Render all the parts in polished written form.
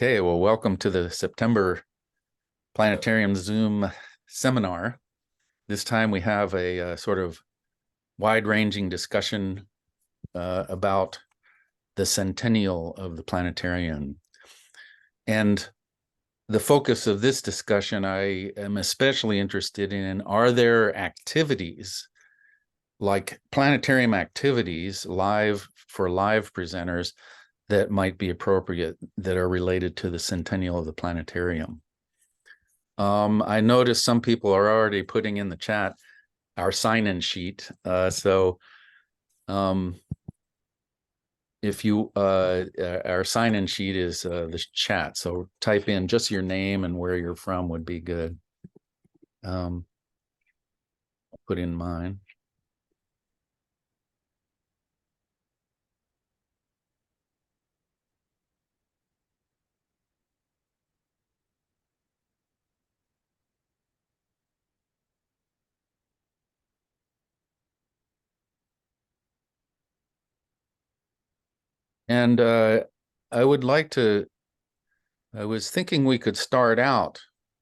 Okay, well, welcome to the September Planetarium Zoom seminar. This time we have a sort of wide-ranging discussion about the centennial of the planetarium. And the focus of this discussion I am especially interested in, are there activities like planetarium activities for live presenters that might be appropriate that are related to the centennial of the planetarium? I noticed some people are already putting in the chat our sign-in sheet. If you, our sign-in sheet is the chat. So type in just your name and where you're from would be good. I'll put in mine. And I was thinking we could start out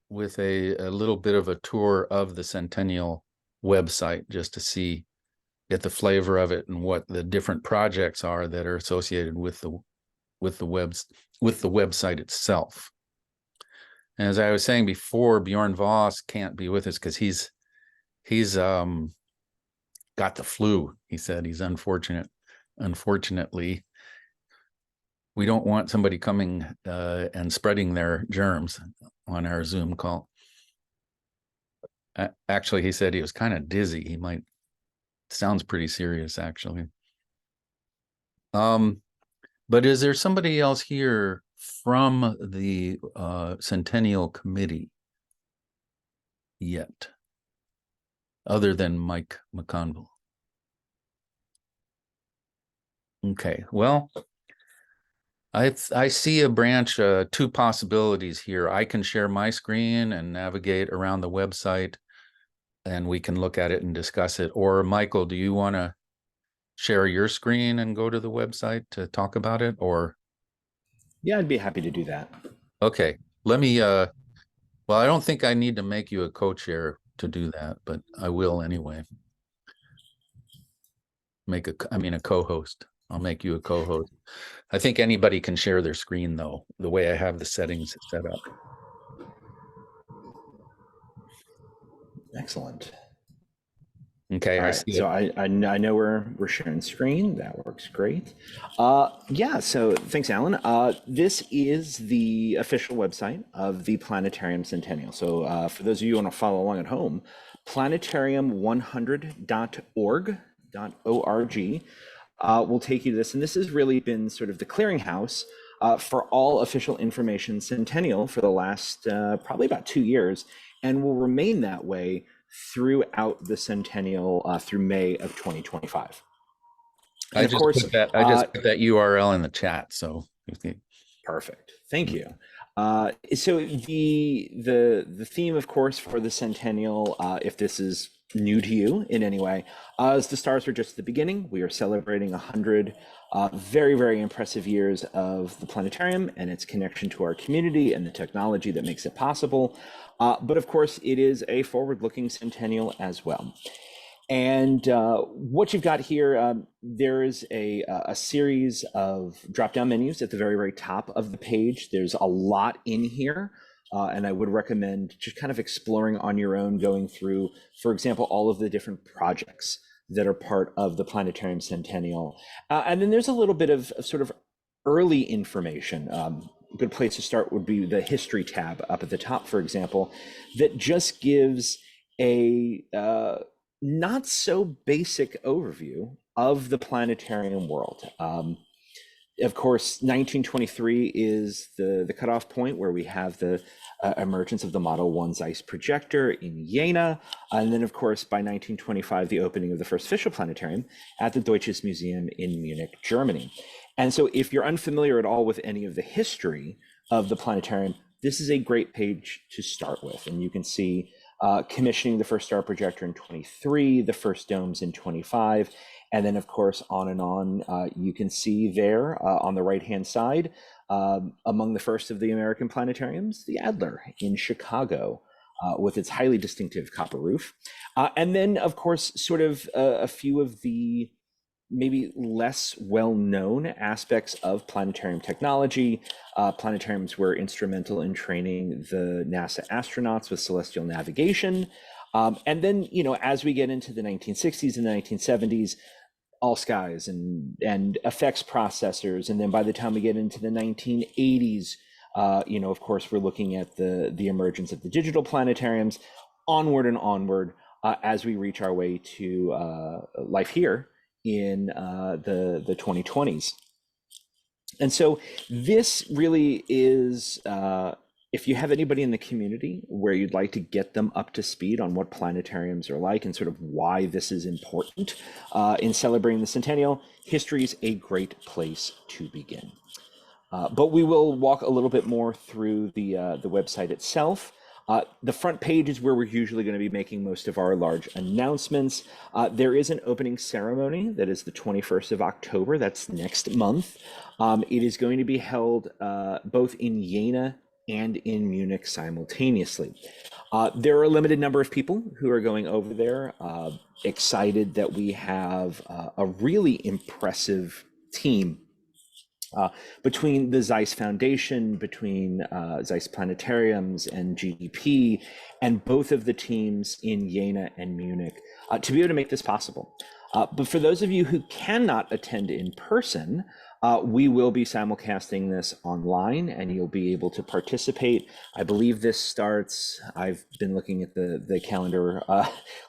with a little bit of a tour of the Centennial website just to get the flavor of it and what the different projects are that are associated with the website itself. And as I was saying before, Bjorn Voss can't be with us because he's got the flu. He said he's unfortunately. We don't want somebody coming and spreading their germs on our Zoom call. Actually, he said he was kind of dizzy. Sounds pretty serious, actually. But is there somebody else here from the Centennial Committee yet, other than Mike McConville? Okay, well, I see a branch, two possibilities here. I can share my screen and navigate around the website, and we can look at it and discuss it. Or Michael, do you want to share your screen and go to the website to talk about it? Or yeah, I'd be happy to do that. Okay, let me. Well, I don't think I need to make you a co-chair to do that, but I will anyway. A co-host. I'll make you a co-host. I think anybody can share their screen though, the way I have the settings set up. Excellent. Okay, I see so it. I know we're sharing screen. That works great. Yeah, so thanks, Alan. This is the official website of the Planetarium Centennial. So for those of you who want to follow along at home, planetarium100.org will take you to this. And this has really been sort of the clearinghouse for all official information Centennial for the last probably about 2 years, and will remain that way throughout the Centennial through May of 2025. And I just put that URL in the chat. So perfect. Thank you. So the theme, of course, for the Centennial, if this is new to you in any way, as the stars are just at the beginning, we are celebrating 100 very, very impressive years of the planetarium and its connection to our community and the technology that makes it possible. But of course, it is a forward-looking centennial as well. And what you've got here, there is a series of drop-down menus at the very, very top of the page. There's a lot in here, and I would recommend just kind of exploring on your own, going through, for example, all of the different projects that are part of the Planetarium Centennial. And then there's a little bit of sort of early information. A good place to start would be the history tab up at the top, for example, that just gives a not so basic overview of the planetarium world. Of course, 1923 is the cutoff point where we have the emergence of the Model 1 Zeiss projector in Jena. And then, of course, by 1925, the opening of the first official planetarium at the Deutsches Museum in Munich, Germany. And so if you're unfamiliar at all with any of the history of the planetarium, this is a great page to start with. And you can see commissioning the first star projector in 23, the first domes in 25, And then, of course, on and on, you can see there on the right-hand side, among the first of the American planetariums, the Adler in Chicago, with its highly distinctive copper roof. And then, of course, sort of a few of the maybe less well-known aspects of planetarium technology. Planetariums were instrumental in training the NASA astronauts with celestial navigation. And then, as we get into the 1960s and the 1970s, all skies and effects processors. And then by the time we get into the 1980s, of course, we're looking at the emergence of the digital planetariums, onward and onward, as we reach our way to life here in the 2020s. And so this really is, if you have anybody in the community where you'd like to get them up to speed on what planetariums are like and sort of why this is important in celebrating the centennial, history is a great place to begin. But we will walk a little bit more through the website itself. The front page is where we're usually going to be making most of our large announcements. There is an opening ceremony that is the 21st of October. That's next month. It is going to be held both in Jena and in Munich simultaneously. There are a limited number of people who are going over there. Excited that we have a really impressive team between the Zeiss Foundation, between Zeiss Planetariums and GDP, and both of the teams in Jena and Munich to be able to make this possible. But for those of you who cannot attend in person, we will be simulcasting this online and you'll be able to participate. I believe this starts, I've been looking at the calendar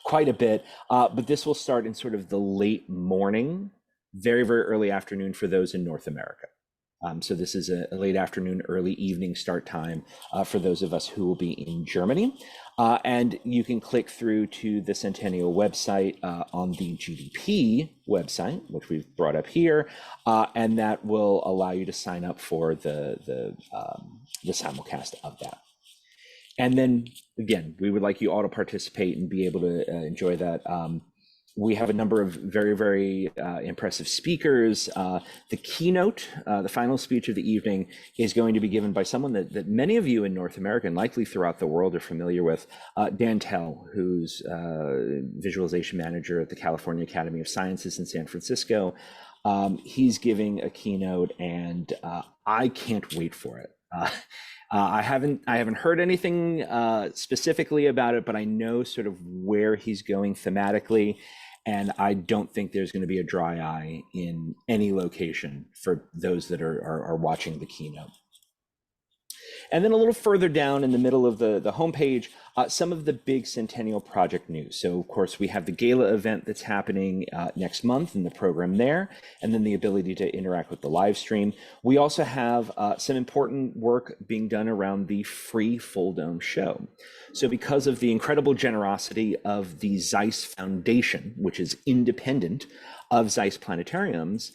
quite a bit, but this will start in sort of the late morning, very, very early afternoon for those in North America. So this is a late afternoon, early evening start time for those of us who will be in Germany. And you can click through to the Centennial website on the GDP website, which we've brought up here, and that will allow you to sign up for the simulcast of that. And then again, we would like you all to participate and be able to enjoy that. We have a number of very, very impressive speakers. The keynote, the final speech of the evening, is going to be given by someone that many of you in North America and likely throughout the world are familiar with, Dan Tell, who's visualization manager at the California Academy of Sciences in San Francisco. He's giving a keynote, and I can't wait for it. I haven't heard anything specifically about it, but I know sort of where he's going thematically. And I don't think there's going to be a dry eye in any location for those that are watching the keynote. And then a little further down in the middle of the homepage, some of the big Centennial project news. So, of course, we have the gala event that's happening next month and the program there, and then the ability to interact with the live stream. We also have some important work being done around the free full dome show. So because of the incredible generosity of the Zeiss Foundation, which is independent of Zeiss Planetariums,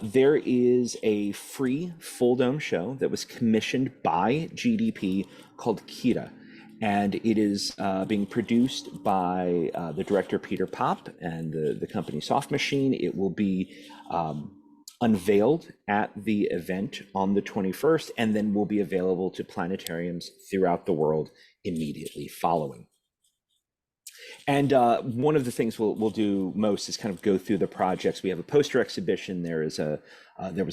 there is a free full dome show that was commissioned by GDP called Kira. And it is being produced by the director, Peter Popp, and the company Soft Machine. It will be unveiled at the event on the 21st, and then will be available to planetariums throughout the world immediately following. And one of the things we'll do most is kind of go through the projects. We have a poster exhibition. There was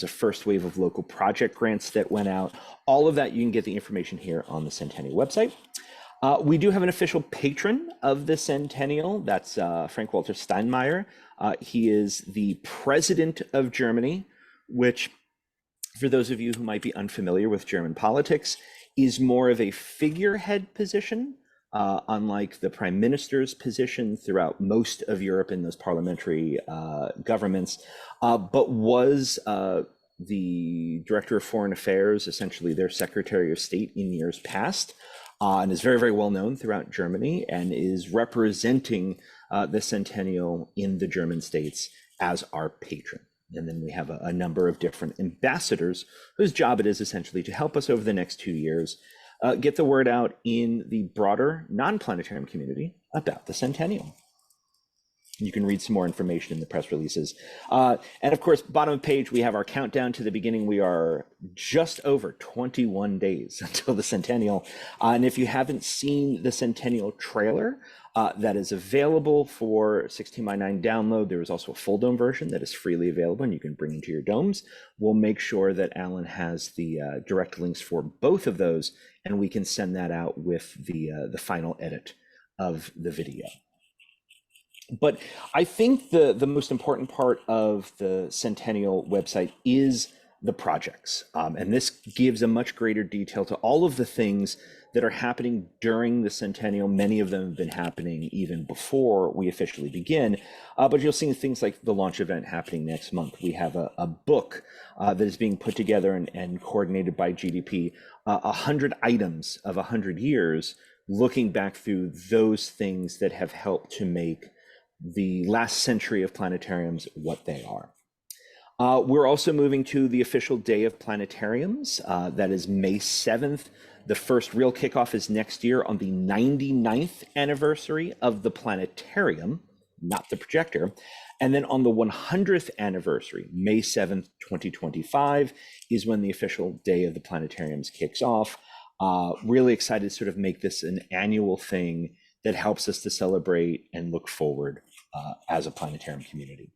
a first wave of local project grants that went out. All of that, you can get the information here on the Centennial website. We do have an official patron of the Centennial. That's Frank Walter Steinmeier. He is the president of Germany, which, for those of you who might be unfamiliar with German politics, is more of a figurehead position, unlike the prime minister's position throughout most of Europe in those parliamentary governments, but was the director of foreign affairs, essentially their secretary of state in years past, and is very, very well known throughout Germany, and is representing the Centennial in the German states as our patron. And then we have a number of different ambassadors whose job it is essentially to help us over the next 2 years get the word out in the broader non-planetarium community about the Centennial. You can read some more information in the press releases. And of course, bottom of page, we have our countdown to the beginning. We are just over 21 days until the Centennial. And if you haven't seen the Centennial trailer, that is available for 16:9 download. There is also a full dome version that is freely available and you can bring into your domes. We'll make sure that Alan has the direct links for both of those, and we can send that out with the final edit of the video. But I think the most important part of the Centennial website is the projects. And this gives a much greater detail to all of the things that are happening during the Centennial. Many of them have been happening even before we officially begin. But you'll see things like the launch event happening next month. We have a book that is being put together and coordinated by GDP, 100 items of 100 years, looking back through those things that have helped to make the last century of planetariums what they are. We're also moving to the official day of planetariums. That is May 7th. The first real kickoff is next year on the 99th anniversary of the planetarium, not the projector. And then on the 100th anniversary, May 7th, 2025, is when the official day of the planetariums kicks off. Really excited to sort of make this an annual thing that helps us to celebrate and look forward as a planetarium community.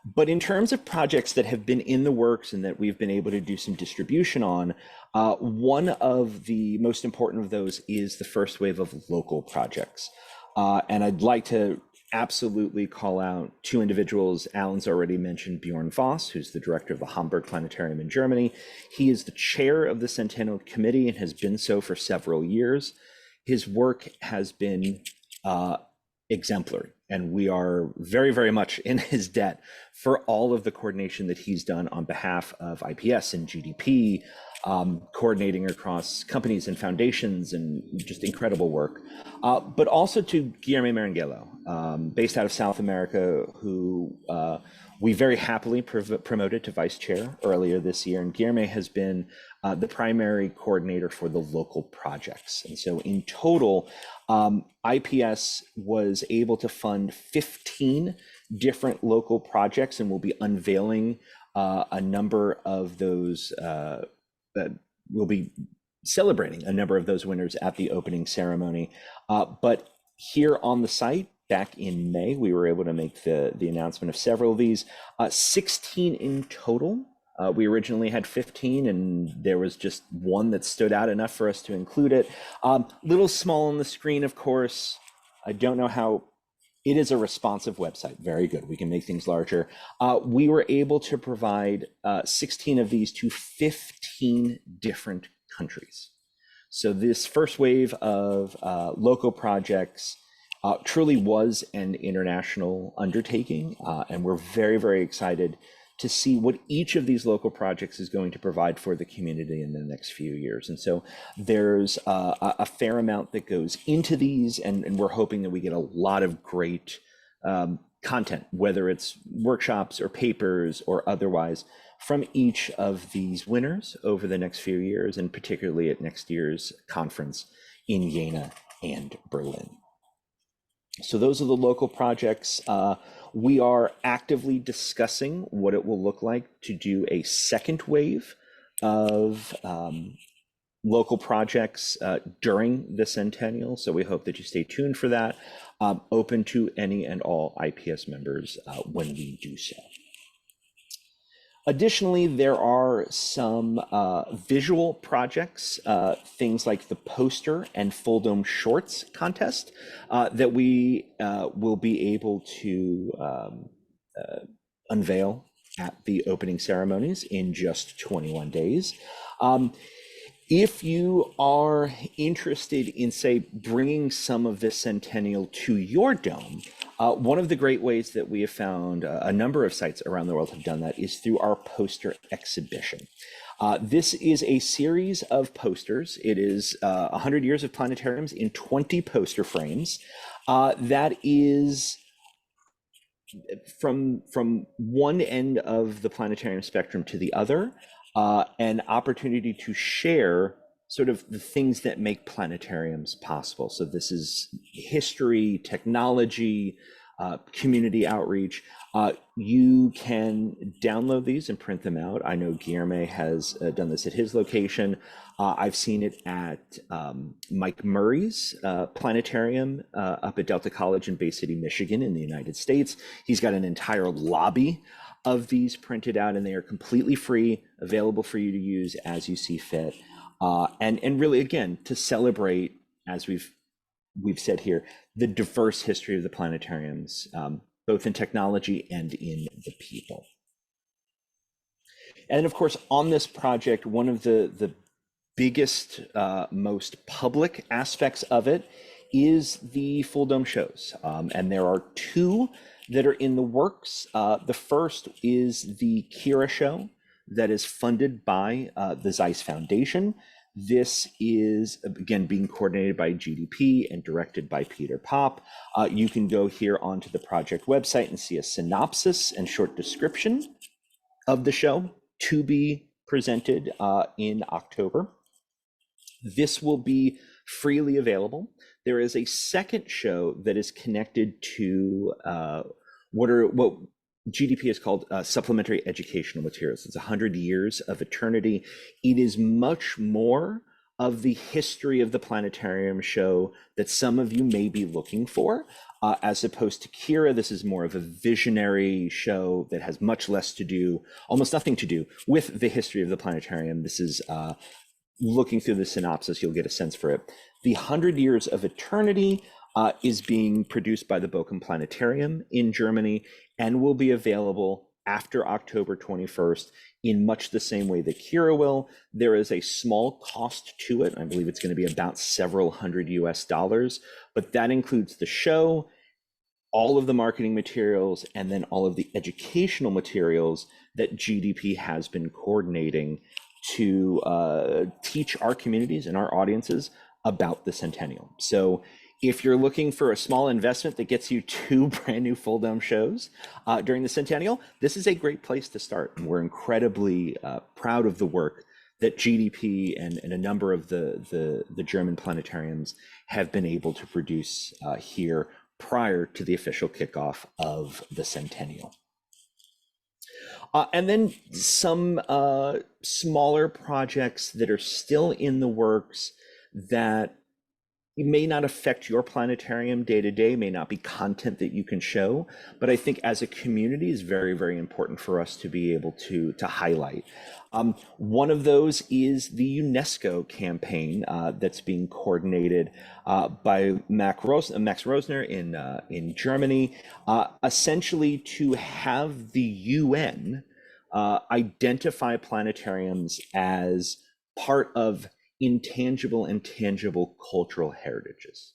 But in terms of projects that have been in the works and that we've been able to do some distribution on, one of the most important of those is the first wave of local projects. And I'd like to absolutely call out two individuals. Alan's already mentioned Bjorn Voss, who's the director of the Hamburg Planetarium in Germany. He is the chair of the Centennial Committee and has been so for several years. His work has been exemplary, and we are very, very much in his debt for all of the coordination that he's done on behalf of IPS and GDP, coordinating across companies and foundations, and just incredible work. But also to Guilherme Maranghello, based out of South America, who we very happily promoted to vice chair earlier this year. And Guilherme has been the primary coordinator for the local projects. And so in total, IPS was able to fund 15 different local projects, and we'll be unveiling a number of those, we'll be celebrating a number of those winners at the opening ceremony. But here on the site, back in May, we were able to make the announcement of several of these, 16 in total. We originally had 15, and there was just one that stood out enough for us to include it. Little small on the screen, of course. I don't know how. It is a responsive website. Very good. We can make things larger. We were able to provide 16 of these to 15 different countries. So this first wave of local projects truly was an international undertaking, and we're very, very excited to see what each of these local projects is going to provide for the community in the next few years. And so there's a fair amount that goes into these, and we're hoping that we get a lot of great content, whether it's workshops or papers or otherwise, from each of these winners over the next few years, and particularly at next year's conference in Jena and Berlin. So those are the local projects. We are actively discussing what it will look like to do a second wave of local projects during the Centennial. So we hope that you stay tuned for that. Open to any and all IPS members when we do so. Additionally, there are some visual projects, things like the poster and full dome shorts contest that we will be able to unveil at the opening ceremonies in just 21 days. If you are interested in, say, bringing some of this Centennial to your dome, one of the great ways that we have found a number of sites around the world have done that is through our poster exhibition. This is a series of posters. It is 100 years of planetariums in 20 poster frames. That is from one end of the planetarium spectrum to the other, an opportunity to share sort of the things that make planetariums possible. So this is history, technology, community outreach. You can download these and print them out. I know Guillermo has done this at his location. I've seen it at Mike Murray's planetarium up at Delta College in Bay City, Michigan in the United States. He's got an entire lobby of these printed out, and they are completely free, available for you to use as you see fit. And really, again, to celebrate, as we've said here, the diverse history of the planetariums, both in technology and in the people. And of course, on this project, one of the biggest, most public aspects of it is the full dome shows. And there are two that are in the works. The first is the Kira show that is funded by the Zeiss Foundation. This is, again, being coordinated by GDP and directed by Peter Pop. You can go here onto the project website and see a synopsis and short description of the show to be presented in October. This will be freely available. There is a second show that is connected to what GDP is called supplementary educational materials. It's 100 years of eternity. It is much more of the history of the planetarium show that some of you may be looking for, as opposed to Kira. This is more of a visionary show that has much less to do, almost nothing to do with the history of the planetarium. This is looking through the synopsis, you'll get a sense for it. The 100 Years of Eternity is being produced by the Bochum Planetarium in Germany and will be available after October 21st in much the same way that Kira will. There is a small cost to it. I believe it's going to be about several hundred US, but that includes the show, all of the marketing materials, and then all of the educational materials that GDP has been coordinating to teach our communities and our audiences about the Centennial. So if you're looking for a small investment that gets you 2 brand new full dome shows during the Centennial, this is a great place to start. And we're incredibly proud of the work that GDP and a number of the German planetariums have been able to produce here prior to the official kickoff of the Centennial. And then some smaller projects that are still in the works that may not affect your planetarium day to day, may not be content that you can show, but I think as a community is very, very important for us to be able to highlight. One of those is the UNESCO campaign that's being coordinated by Max Rosner in Germany, essentially to have the UN identify planetariums as part of intangible and tangible cultural heritages.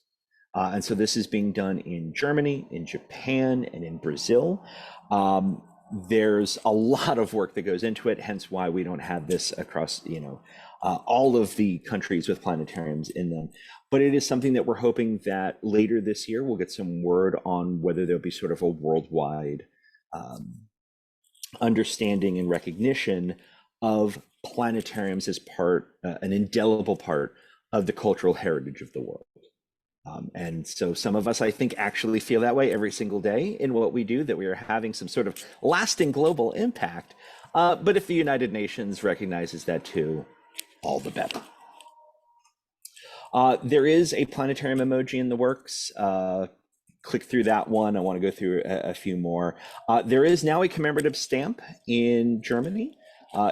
And so this is being done in Germany, in Japan, and in Brazil. There's a lot of work that goes into it, hence why we don't have this across, all of the countries with planetariums in them. But it is something that we're hoping that later this year we'll get some word on whether there'll be sort of a worldwide understanding and recognition of planetariums as part, an indelible part of the cultural heritage of the world. And so some of us, I think, actually feel that way every single day in what we do, that we are having some sort of lasting global impact. But if the United Nations recognizes that too, all the better. There is a planetarium emoji in the works. Click through that one. I want to go through a few more. There is now a commemorative stamp in Germany.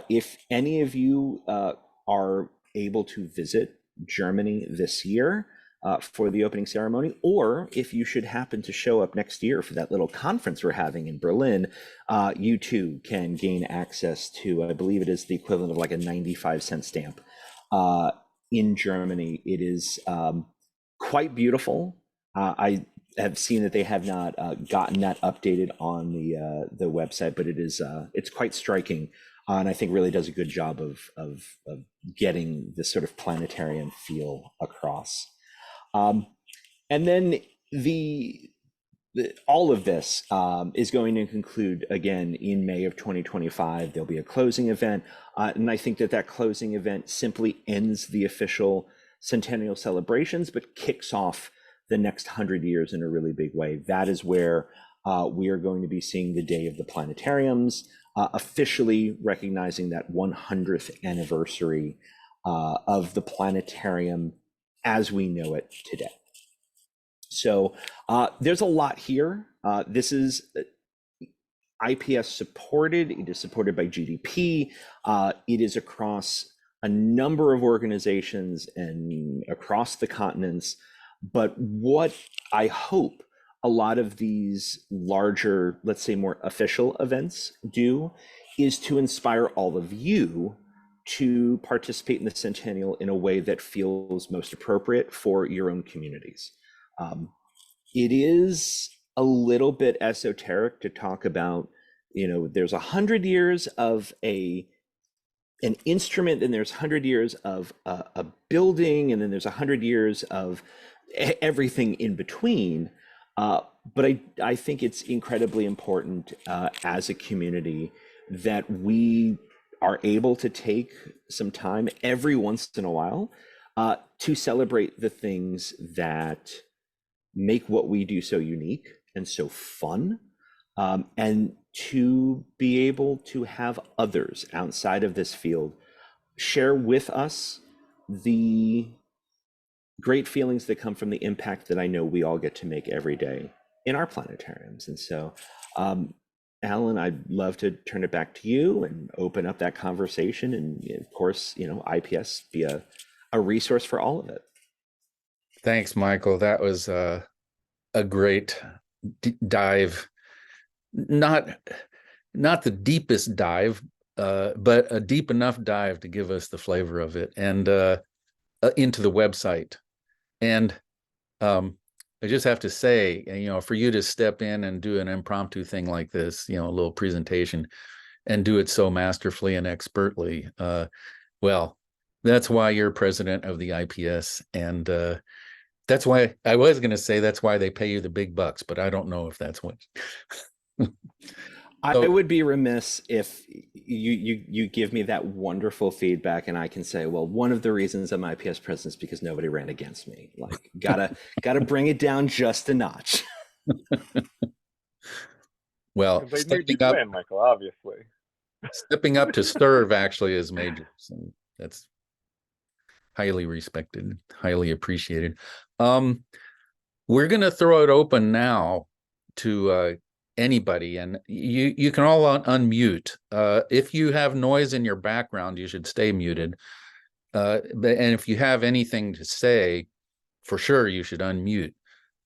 If any of you are able to visit Germany this year for the opening ceremony, or if you should happen to show up next year for that little conference we're having in Berlin, you too can gain access to, I believe it is the equivalent of like a 95-cent stamp in Germany. It is quite beautiful. I have seen that they have not gotten that updated on the website, but it is it's quite striking. And I think really does a good job of getting this sort of planetarium feel across. And then the all of this is going to conclude again in May of 2025. There'll be a closing event. And I think that that closing event simply ends the official centennial celebrations, but kicks off the next 100 years in a really big way. That is where we are going to be seeing the day of the planetariums, officially recognizing that 100th anniversary of the planetarium as we know it today. So there's a lot here. This is IPS supported. It is supported by GDP. It is across a number of organizations and across the continents. But what I hope a lot of these larger, let's say more official events do, is to inspire all of you to participate in the Centennial in a way that feels most appropriate for your own communities. It is a little bit esoteric to talk about, there's 100 years of an instrument, and there's 100 years of a building, and then there's 100 years of everything in between. But I think it's incredibly important as a community that we are able to take some time every once in a while to celebrate the things that make what we do so unique and so fun, and to be able to have others outside of this field share with us the great feelings that come from the impact that I know we all get to make every day in our planetariums. And so, Alan, I'd love to turn it back to you and open up that conversation. And of course, IPS be a resource for all of it. Thanks, Michael. That was a great dive. Not the deepest dive, but a deep enough dive to give us the flavor of it, and into the website. And I just have to say, for you to step in and do an impromptu thing like this, a little presentation, and do it so masterfully and expertly, well, that's why you're president of the IPS. And that's why I was going to say that's why they pay you the big bucks, but I don't know if that's what. I would be remiss if you give me that wonderful feedback and I can say, well, one of the reasons I'm IPS president is because nobody ran against me. Like, gotta bring it down just a notch. Well, they need you to win, Michael, obviously. Stepping up to serve actually is major. So that's highly respected, highly appreciated. We're going to throw it open now to anybody, and you can all unmute. If you have noise in your background, you should stay muted. And if you have anything to say, for sure, you should unmute.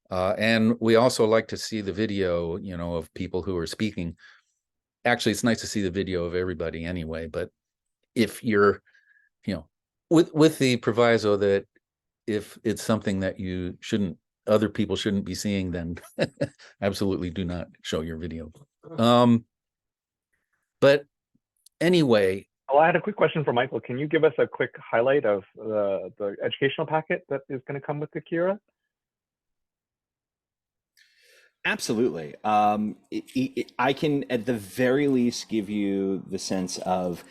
And we also like to see the video, of people who are speaking. Actually, it's nice to see the video of everybody anyway, but if you're, with the proviso that if it's something that other people shouldn't be seeing, then absolutely do not show your video. But anyway. Well, I had a quick question for Michael. Can you give us a quick highlight of the educational packet that is going to come with the Kira? Absolutely. I can, at the very least, give you the sense of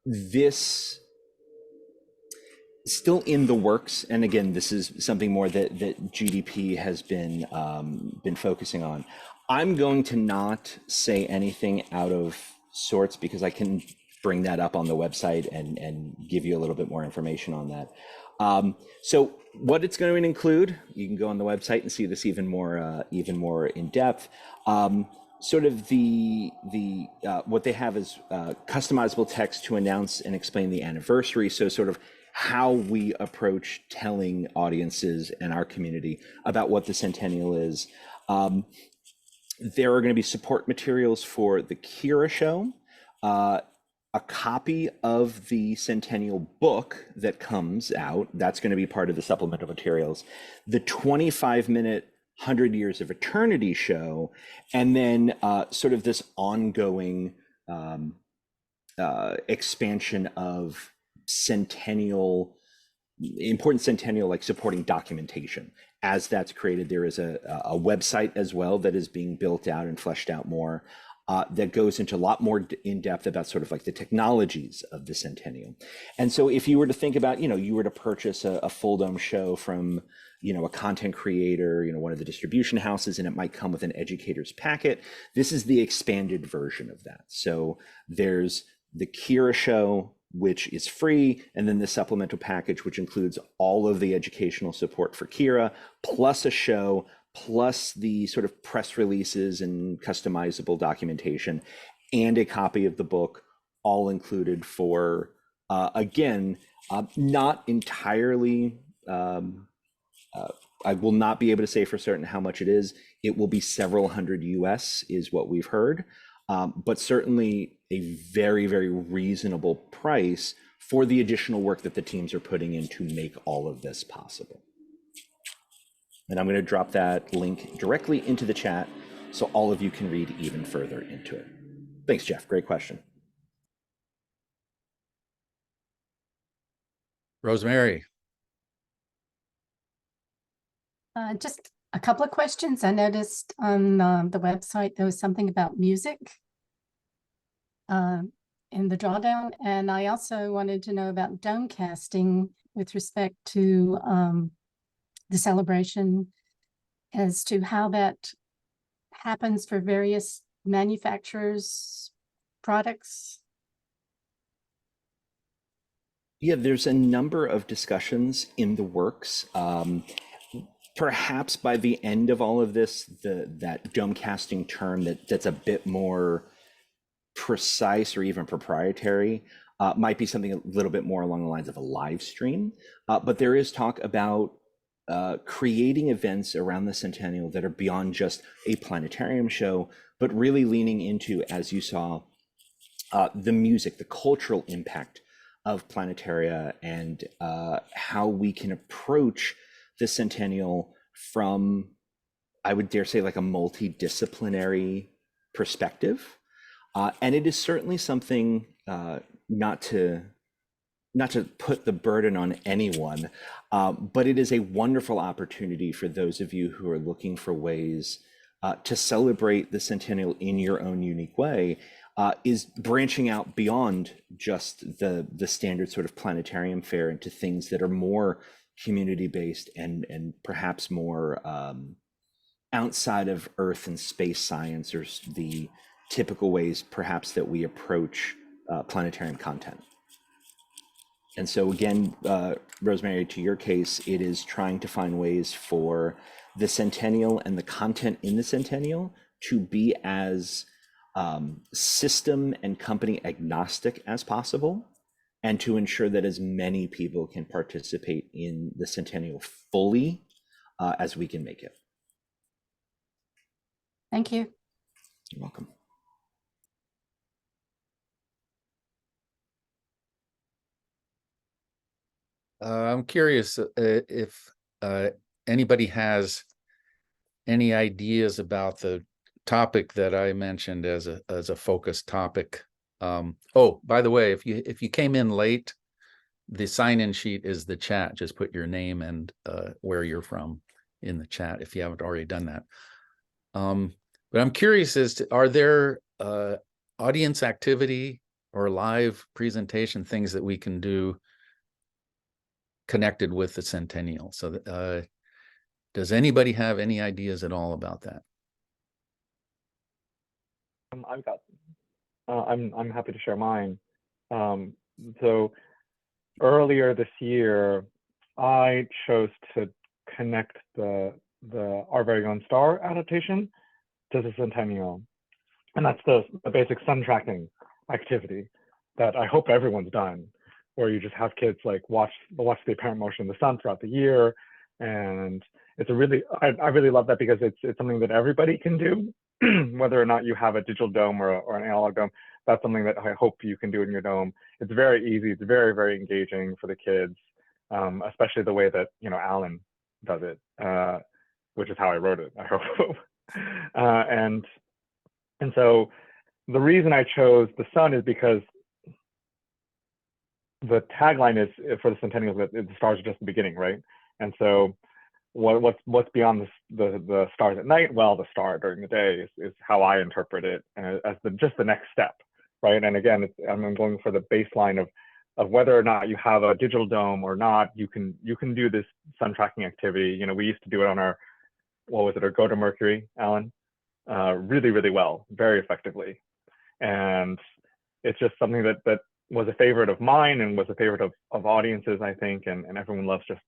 this still in the works. And again, this is something more that GDP has been focusing on. I'm going to not say anything out of sorts because I can bring that up on the website and give you a little bit more information on that. So what it's going to include, you can go on the website and see this even more in depth. Sort of the what they have is customizable text to announce and explain the anniversary. So sort of how we approach telling audiences and our community about what the Centennial is. There are going to be support materials for the Kira show, a copy of the Centennial book that comes out. That's going to be part of the supplemental materials. The 25-minute 100 Years of Eternity show, and then sort of this ongoing expansion of important Centennial, like supporting documentation as that's created, there is a website as well that is being built out and fleshed out more, that goes into a lot more in depth about sort of like the technologies of the Centennial. And so if you were to think about, you were to purchase a full dome show from, a content creator, one of the distribution houses, and it might come with an educator's packet. This is the expanded version of that. So there's the Kira show, which is free, and then the supplemental package, which includes all of the educational support for Kira, plus a show, plus the sort of press releases and customizable documentation, and a copy of the book, all included for, again, not entirely, I will not be able to say for certain how much it is. It will be several hundred US is what we've heard, but certainly a very, very reasonable price for the additional work that the teams are putting in to make all of this possible. And I'm going to drop that link directly into the chat so all of you can read even further into it. Thanks, Jeff. Great question. Rosemary. Just a couple of questions. I noticed on the website there was something about music in the drawdown, and I also wanted to know about dome casting with respect to the celebration, as to how that happens for various manufacturers' products. Yeah, there's a number of discussions in the works. Perhaps by the end of all of this, that dome casting term that's a bit more precise or even proprietary might be something a little bit more along the lines of a live stream. But there is talk about creating events around the Centennial that are beyond just a planetarium show, but really leaning into, as you saw, the music, the cultural impact of Planetaria, and how we can approach the Centennial from, I would dare say, like a multidisciplinary perspective. And it is certainly something, not to put the burden on anyone, but it is a wonderful opportunity for those of you who are looking for ways to celebrate the Centennial in your own unique way, is branching out beyond just the standard sort of planetarium fare into things that are more community-based and perhaps more outside of Earth and space science, or the typical ways perhaps that we approach planetarium content. And so again, Rosemary, to your case, it is trying to find ways for the Centennial and the content in the Centennial to be as system and company agnostic as possible, and to ensure that as many people can participate in the Centennial fully as we can make it. Thank you. You're welcome. I'm curious if anybody has any ideas about the topic that I mentioned as a focus topic. Oh, by the way, if you came in late, the sign-in sheet is the chat. Just put your name and where you're from in the chat if you haven't already done that. But I'm curious as to, are there audience activity or live presentation things that we can do connected with the Centennial? So does anybody have any ideas at all about that? I've got. I'm happy to share mine. So earlier this year, I chose to connect the Our Very Own Star adaptation to the Centennial, and that's the basic sun tracking activity that I hope everyone's done, where you just have kids like watch the apparent motion of the sun throughout the year. And it's I really love that, because it's something that everybody can do, whether or not you have a digital dome or an analog dome. That's something that I hope you can do in your dome. It's very easy. It's very, very engaging for the kids, especially the way that Alan does it, which is how I wrote it, I hope. And so the reason I chose the sun is because the tagline is for the Centennials that the stars are just the beginning, right? And so what's beyond the stars at night? Well, the star during the day is how I interpret it as just the next step, right? And again, I'm going for the baseline of whether or not you have a digital dome or not. You can do this sun tracking activity. We used to do it on our our Go to Mercury, Alan, really, really well, very effectively. And it's just something that was a favorite of mine and was a favorite of audiences, I think, and everyone loves just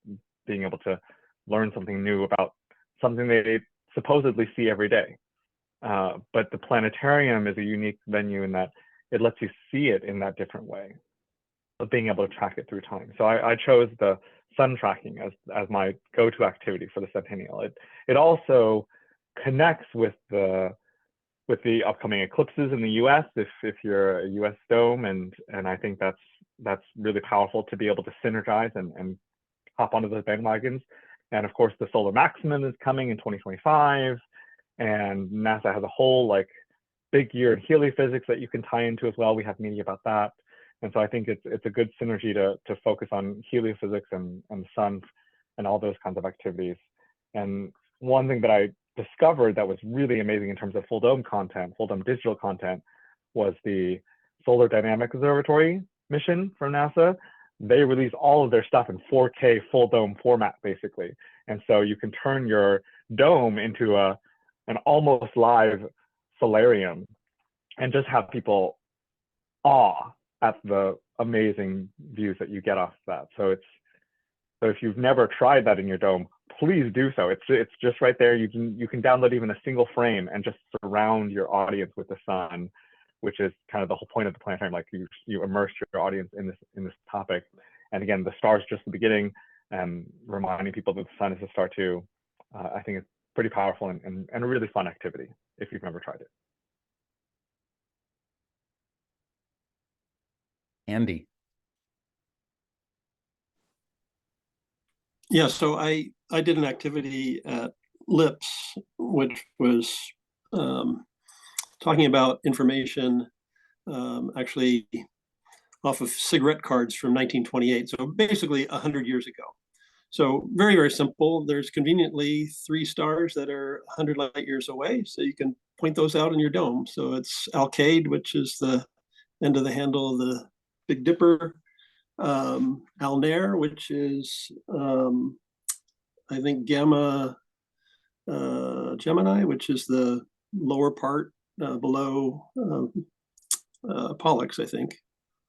being able to learn something new about something they supposedly see every day. But the planetarium is a unique venue in that it lets you see it in that different way of being able to track it through time. So I chose the sun tracking as my go-to activity for the Centennial. It also connects with the upcoming eclipses in the U.S. if you're a U.S. dome, and I think that's really powerful to be able to synergize and hop onto those bandwagons. And of course, the solar maximum is coming in 2025, and NASA has a whole big year in heliophysics that you can tie into as well. We have media about that, and so I think it's a good synergy to focus on heliophysics and the sun and all those kinds of activities. And one thing that I discovered that was really amazing in terms of full dome digital content, was the Solar Dynamic Observatory mission from NASA. They release all of their stuff in 4K full dome format, basically. And so you can turn your dome into an almost live solarium and just have people awe at the amazing views that you get off that. So if you've never tried that in your dome, please do so. It's just right there. You can download even a single frame and just surround your audience with the sun, which is kind of the whole point of the planetarium. You immerse your audience in this topic. And again, the star's just the beginning, and reminding people that the sun is the star too. I think it's pretty powerful and a really fun activity if you've never tried it. Andy. Yeah, so I did an activity at LIPS, which was talking about information actually off of cigarette cards from 1928. So basically 100 years ago. So very, very simple. There's conveniently 3 stars that are 100 light years away. So you can point those out in your dome. So it's Alkaid, which is the end of the handle of the Big Dipper. Alnair, which is I think Gamma Gemini, which is the lower part below Pollux, I think,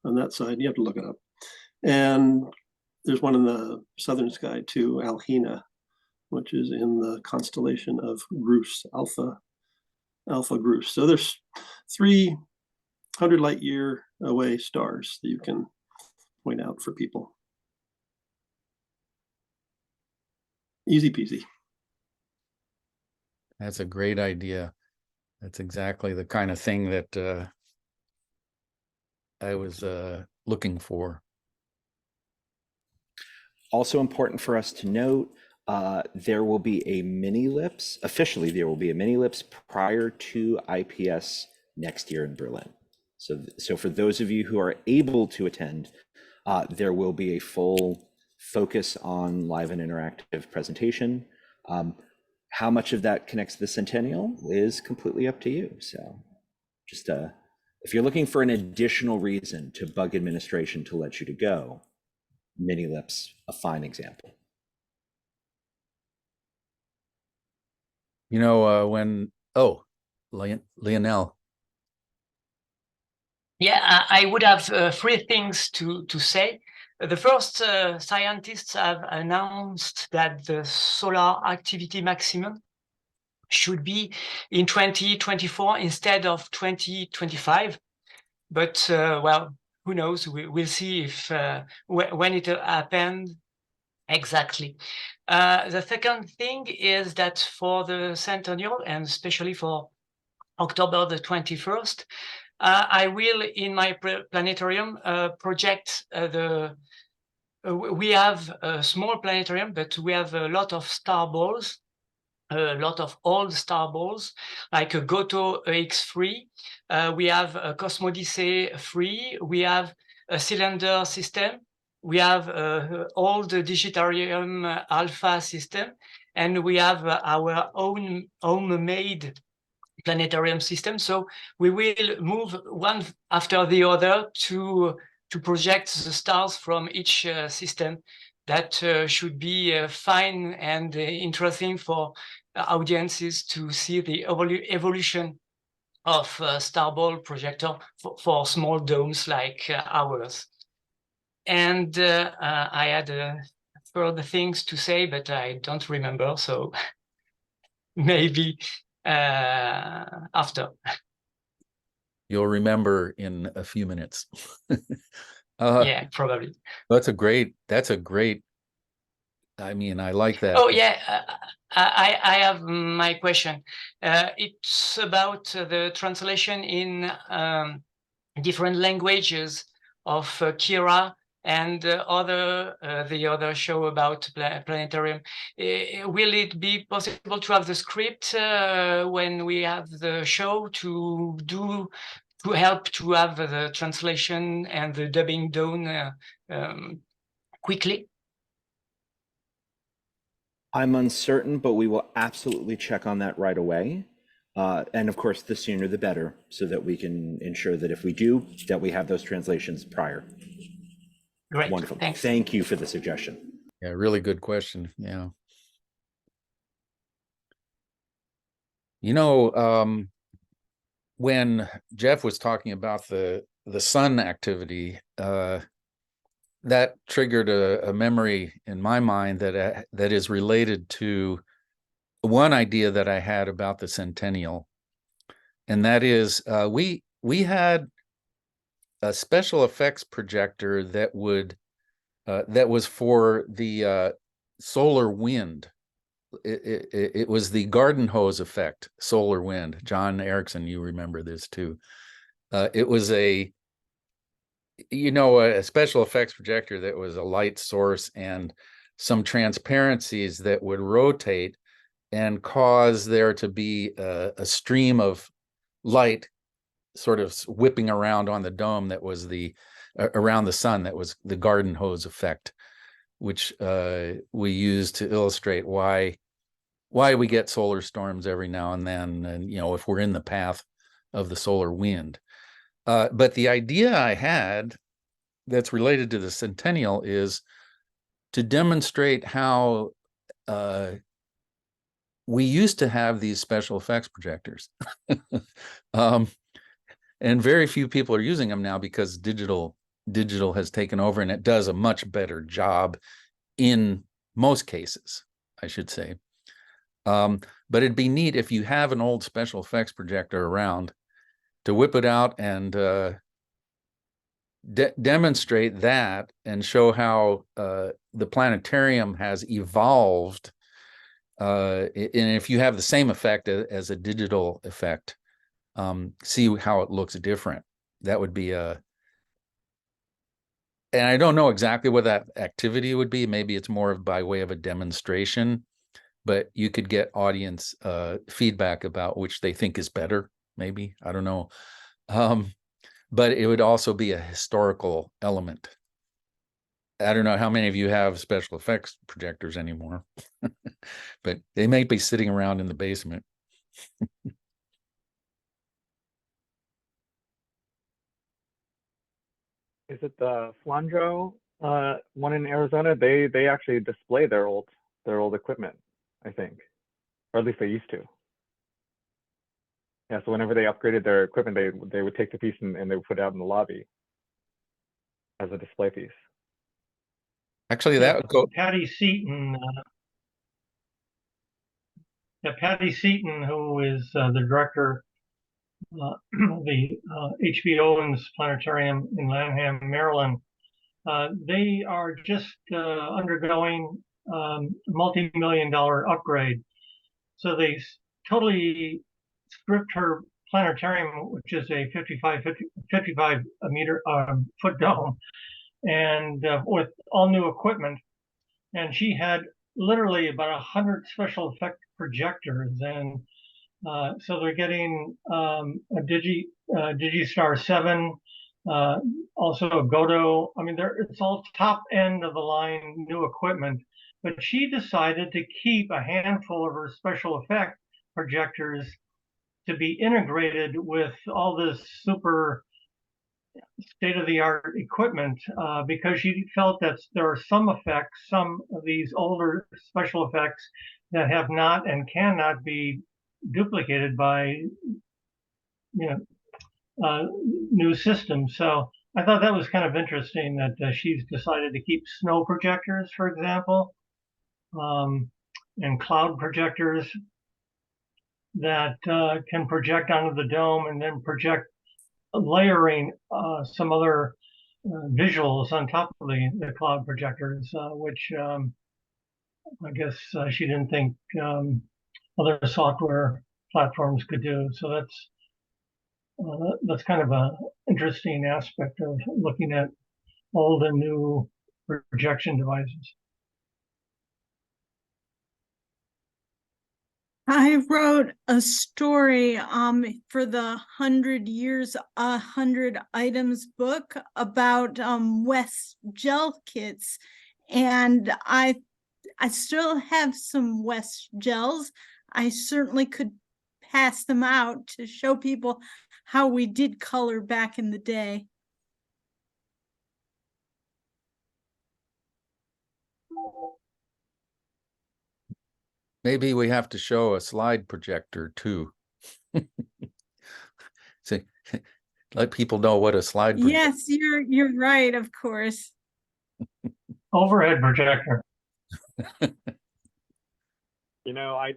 on that side. You have to look it up. And there's one in the southern sky too, Alhena, which is in the constellation of Grus, Alpha Grus. So there's 300 light year away stars that you can point out for people. Easy peasy. That's a great idea. That's exactly the kind of thing that I was looking for. Also important for us to note, there will be a mini LIPS. Officially, there will be a mini LIPS prior to IPS next year in Berlin. So for those of you who are able to attend, there will be a full focus on live and interactive presentation. How much of that connects to the Centennial is completely up to you. So just if you're looking for an additional reason to bug administration to let you to go, mini LIPS, a fine example. Lionel. Yeah, I would have 3 things to say. The first, scientists have announced that the solar activity maximum should be in 2024 instead of 2025. But, well, who knows? We'll see if when it happened exactly. The second thing is that for the Centennial, and especially for October the 21st, I will, in my planetarium, project we have a small planetarium, but we have a lot of star balls, a lot of old star balls, like a Goto X3. We have a Cosmodyssey 3. We have a cylinder system. we have all the Digitarium alpha system, and we have our own homemade planetarium system. So we will move one after the other to project the stars from each system. That should be fine and interesting for audiences to see the evolution of starball projector for small domes like ours. And I had further things to say, but I don't remember. So maybe after. You'll remember in a few minutes. Yeah, probably. That's a great, I mean, I like that. Oh yeah, I have my question. It's about the translation in different languages of Kira and the other show about Planetarium. Will it be possible to have the script when we have the show to help to have the translation and the dubbing done quickly? I'm uncertain, but we will absolutely check on that right away. And of course, the sooner the better, so that we can ensure that if we do, that we have those translations prior. Great. Wonderful. Thanks. Thank you for the suggestion. Yeah, really good question. Yeah. You know, when Jeff was talking about the sun activity, that triggered a memory in my mind that is related to one idea that I had about the Centennial, and that is we had a special effects projector that was for the solar wind. It was the garden hose effect, solar wind. John Erickson, you remember this too. It was a special effects projector that was a light source and some transparencies that would rotate and cause there to be a stream of light sort of whipping around on the dome that was around the sun. That was the garden hose effect, which we use to illustrate why we get solar storms every now and then, and if we're in the path of the solar wind. But the idea I had that's related to the Centennial is to demonstrate how we used to have these special effects projectors. And very few people are using them now because digital has taken over, and it does a much better job in most cases, I should say. But it'd be neat if you have an old special effects projector around to whip it out and demonstrate that and show how the planetarium has evolved. And if you have the same effect as a digital effect, see how it looks different. That would be and I don't know exactly what that activity would be. Maybe it's more of by way of a demonstration, but you could get audience feedback about which they think is better. Maybe, I don't know. But it would also be a historical element. I don't know how many of you have special effects projectors anymore, but they may be sitting around in the basement. Is it the Flandro one in Arizona? They actually display their old equipment, I think, or at least they used to. Yeah, so whenever they upgraded their equipment, they would take the piece and they would put it out in the lobby as a display piece. Actually, that would go. Patty Seaton, who is the director of the H.B. Owens Planetarium in Lanham, Maryland. They are just undergoing multi-million-dollar upgrade. So they totally stripped her planetarium, which is a 55 meter foot dome, and with all new equipment. And she had literally about 100 special effect projectors, and so they're getting a Digistar 7 also a Godo. I mean, it's all top end of the line new equipment, but she decided to keep a handful of her special effect projectors to be integrated with all this super state-of-the-art equipment because she felt that there are some effects, some of these older special effects that have not and cannot be duplicated by new systems. So I thought that was kind of interesting that she's decided to keep snow projectors, for example, and cloud projectors that can project onto the dome and then project layering some other visuals on top of the cloud projectors, which I guess she didn't think other software platforms could do. So that's kind of an interesting aspect of looking at old and new projection devices. I wrote a story for the 100 Years, 100 Items book about West gel kits. And I still have some West gels. I certainly could pass them out to show people how we did color back in the day. Maybe we have to show a slide projector too. See, let people know what a slide projector. Yes, you're right, of course. Overhead projector. You know, I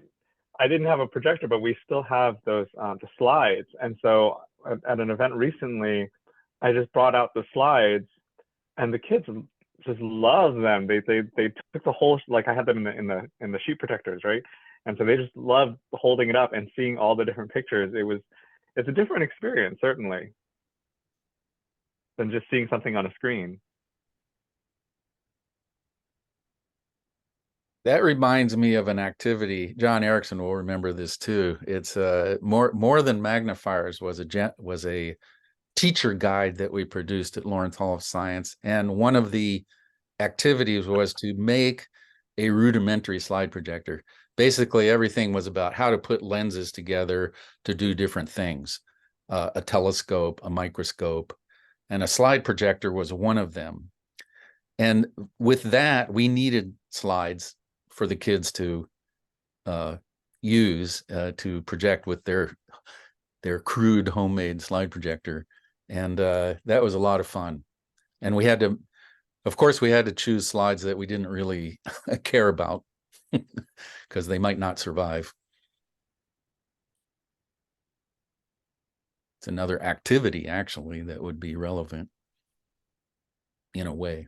didn't have a projector, but we still have those the slides. And so at an event recently, I just brought out the slides, and the kids just love them. They took the whole, like, I had them in the sheet protectors, right? And so they just loved holding it up and seeing all the different pictures. It's a different experience, certainly, than just seeing something on a screen. That reminds me of an activity. John Erickson will remember this too. It's more than magnifiers was a teacher guide that we produced at Lawrence Hall of Science, and one of the activities was to make a rudimentary slide projector. Basically, everything was about how to put lenses together to do different things. A telescope, a microscope, and a slide projector was one of them. And with that, we needed slides for the kids to use to project with their crude homemade slide projector. And that was a lot of fun. And we had to, of course, we had to choose slides that we didn't really care about because they might not survive. It's another activity, actually, that would be relevant in a way.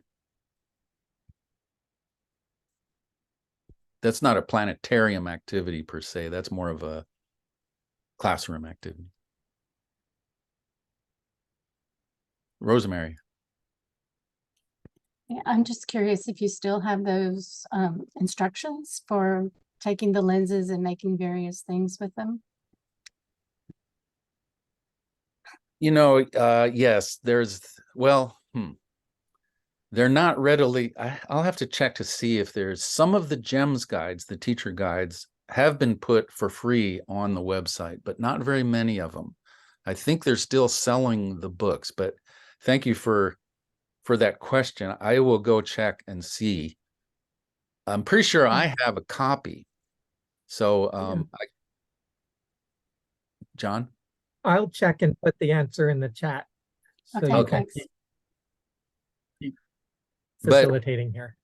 That's not a planetarium activity per se. That's more of a classroom activity. Rosemary. Yeah, I'm just curious if you still have those instructions for taking the lenses and making various things with them. You know, yes, they're not readily, I'll have to check to see if there's some of the GEMS guides, the teacher guides, have been put for free on the website, but not very many of them. I think they're still selling the books, but thank you for that question. I will go check and see. I'm pretty sure I have a copy. So, John? I'll check and put the answer in the chat. So Okay, you can thanks. keep facilitating here.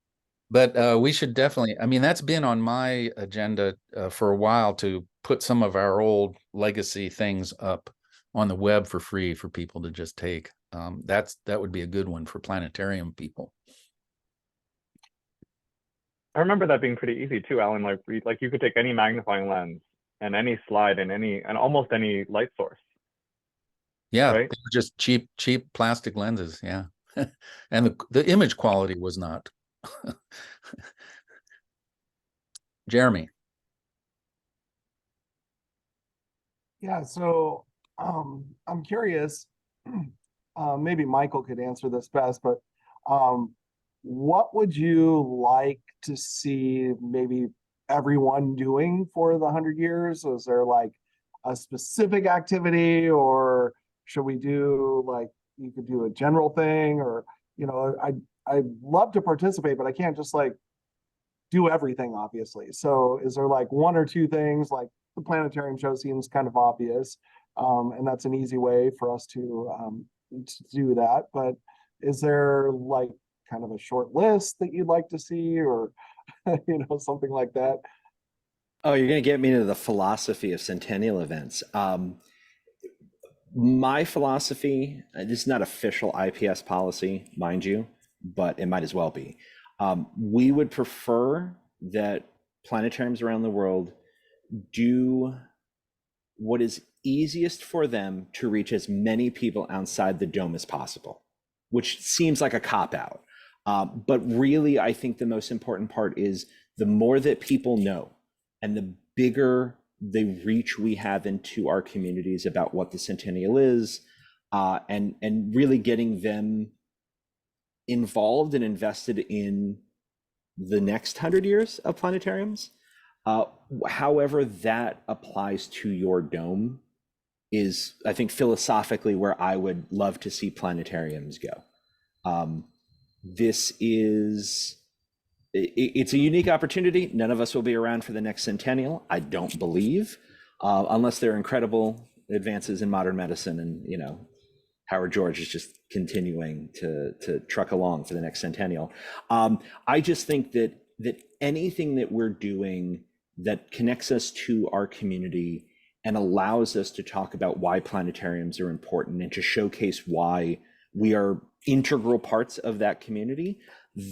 But we should definitely, I mean, that's been on my agenda for a while to put some of our old legacy things up on the web for free for people to just take. That would be a good one for planetarium people. I remember that being pretty easy too, Alan. Like you could take any magnifying lens and any slide and almost any light source. Yeah, right? they were just cheap plastic lenses. Yeah, and the image quality was not. Jeremy. Yeah, so I'm curious. maybe Michael could answer this best, but what would you like to see maybe everyone doing for the 100 years? Is there like a specific activity, or should we do like, you could do a general thing, or, you know, I'd love to participate, but I can't just like do everything, obviously. So is there like one or two things, like the planetarium show seems kind of obvious, and that's an easy way for us to do that. But is there like kind of a short list that you'd like to see, or you know, something like that? Oh, you're going to get me into the philosophy of Centennial events. My philosophy, this is not official IPS policy, mind you, but it might as well be. We would prefer that planetariums around the world do what is easiest for them to reach as many people outside the dome as possible, which seems like a cop-out. But really, I think the most important part is the more that people know and the bigger the reach we have into our communities about what the Centennial is, and really getting them involved and invested in the next 100 years of planetariums. However that applies to your dome is, I think, philosophically where I would love to see planetariums go. This is, it's a unique opportunity. None of us will be around for the next Centennial, I don't believe, unless there are incredible advances in modern medicine, and, you know, Howard George is just continuing to truck along for the next Centennial. I just think that anything that we're doing that connects us to our community and allows us to talk about why planetariums are important and to showcase why we are integral parts of that community,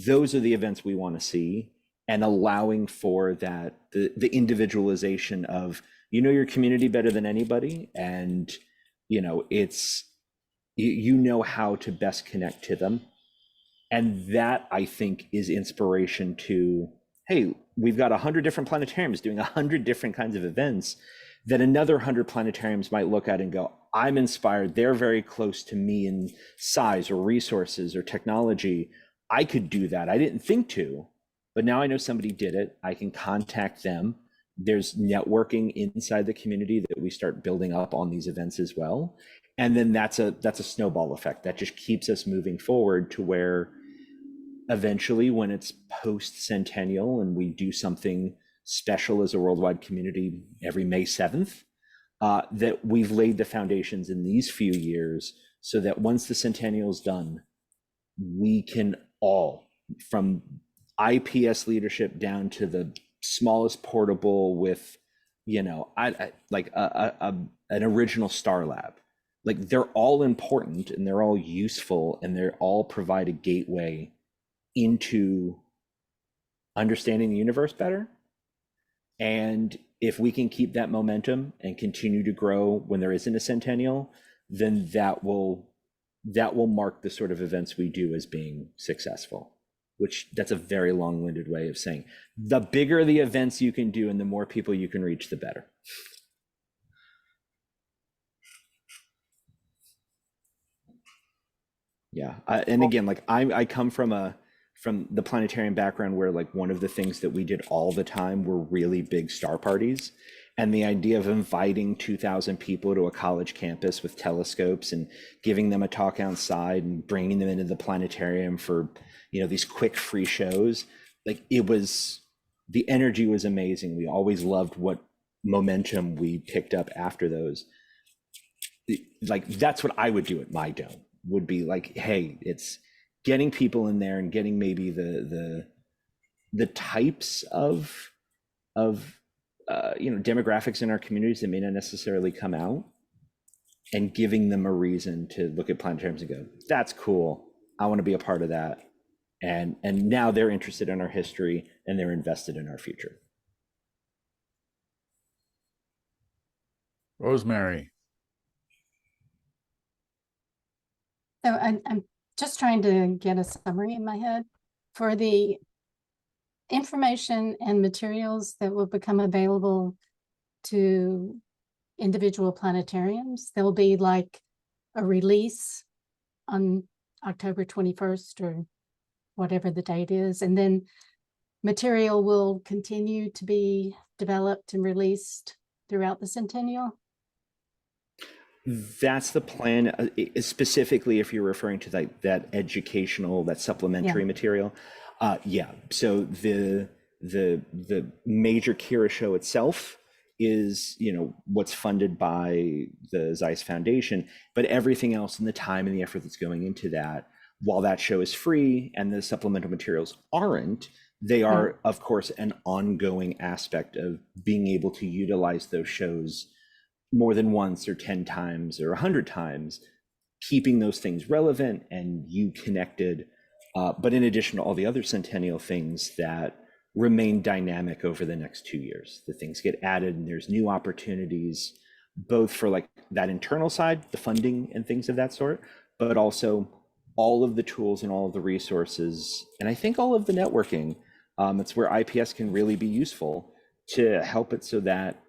those are the events we want to see. And allowing for that, the individualization of, you know, your community better than anybody, and, you know, it's, you know how to best connect to them. And that, I think, is inspiration to, hey, we've got 100 different planetariums doing 100 different kinds of events that another 100 planetariums might look at and go, I'm inspired. They're very close to me in size or resources or technology. I could do that. I didn't think to, but now I know somebody did it. I can contact them. There's networking inside the community that we start building up on these events as well. And then that's a snowball effect that just keeps us moving forward to where eventually, when it's post-Centennial and we do something special as a worldwide community every May 7th, that we've laid the foundations in these few years so that once the Centennial is done, we can all, from IPS leadership down to the smallest portable with, you know, like an original Star Lab, like they're all important and they're all useful and they're all provide a gateway into understanding the universe better. And if we can keep that momentum and continue to grow when there isn't a Centennial, then that will mark the sort of events we do as being successful, which that's a very long-winded way of saying the bigger the events you can do and the more people you can reach, the better. Yeah, and again, like I come from the planetarium background where, like, one of the things that we did all the time were really big star parties, and the idea of inviting 2,000 people to a college campus with telescopes and giving them a talk outside and bringing them into the planetarium for, you know, these quick free shows, like, it was, the energy was amazing. We always loved what momentum we picked up after those. Like, that's what I would do at my dome, would be like, hey, it's getting people in there and getting maybe the types of you know, demographics in our communities that may not necessarily come out, and giving them a reason to look at planetariums and go, that's cool, I want to be a part of that. And now they're interested in our history and they're invested in our future. Rosemary. So I'm just trying to get a summary in my head for the information and materials that will become available to individual planetariums. There'll be like a release on October 21st or whatever the date is. And then material will continue to be developed and released throughout the Centennial. That's the plan, specifically if you're referring to that educational, that supplementary material. Yeah, so the major Kira show itself is, you know, what's funded by the Zeiss Foundation, but everything else and the time and the effort that's going into that, while that show is free and the supplemental materials aren't, they are, of course, an ongoing aspect of being able to utilize those shows more than once or 10 times or 100 times, keeping those things relevant and you connected. But in addition to all the other Centennial things that remain dynamic over the next 2 years, the things get added and there's new opportunities, both for like that internal side, the funding and things of that sort, but also all of the tools and all of the resources. And I think all of the networking, it's where IPS can really be useful to help it so that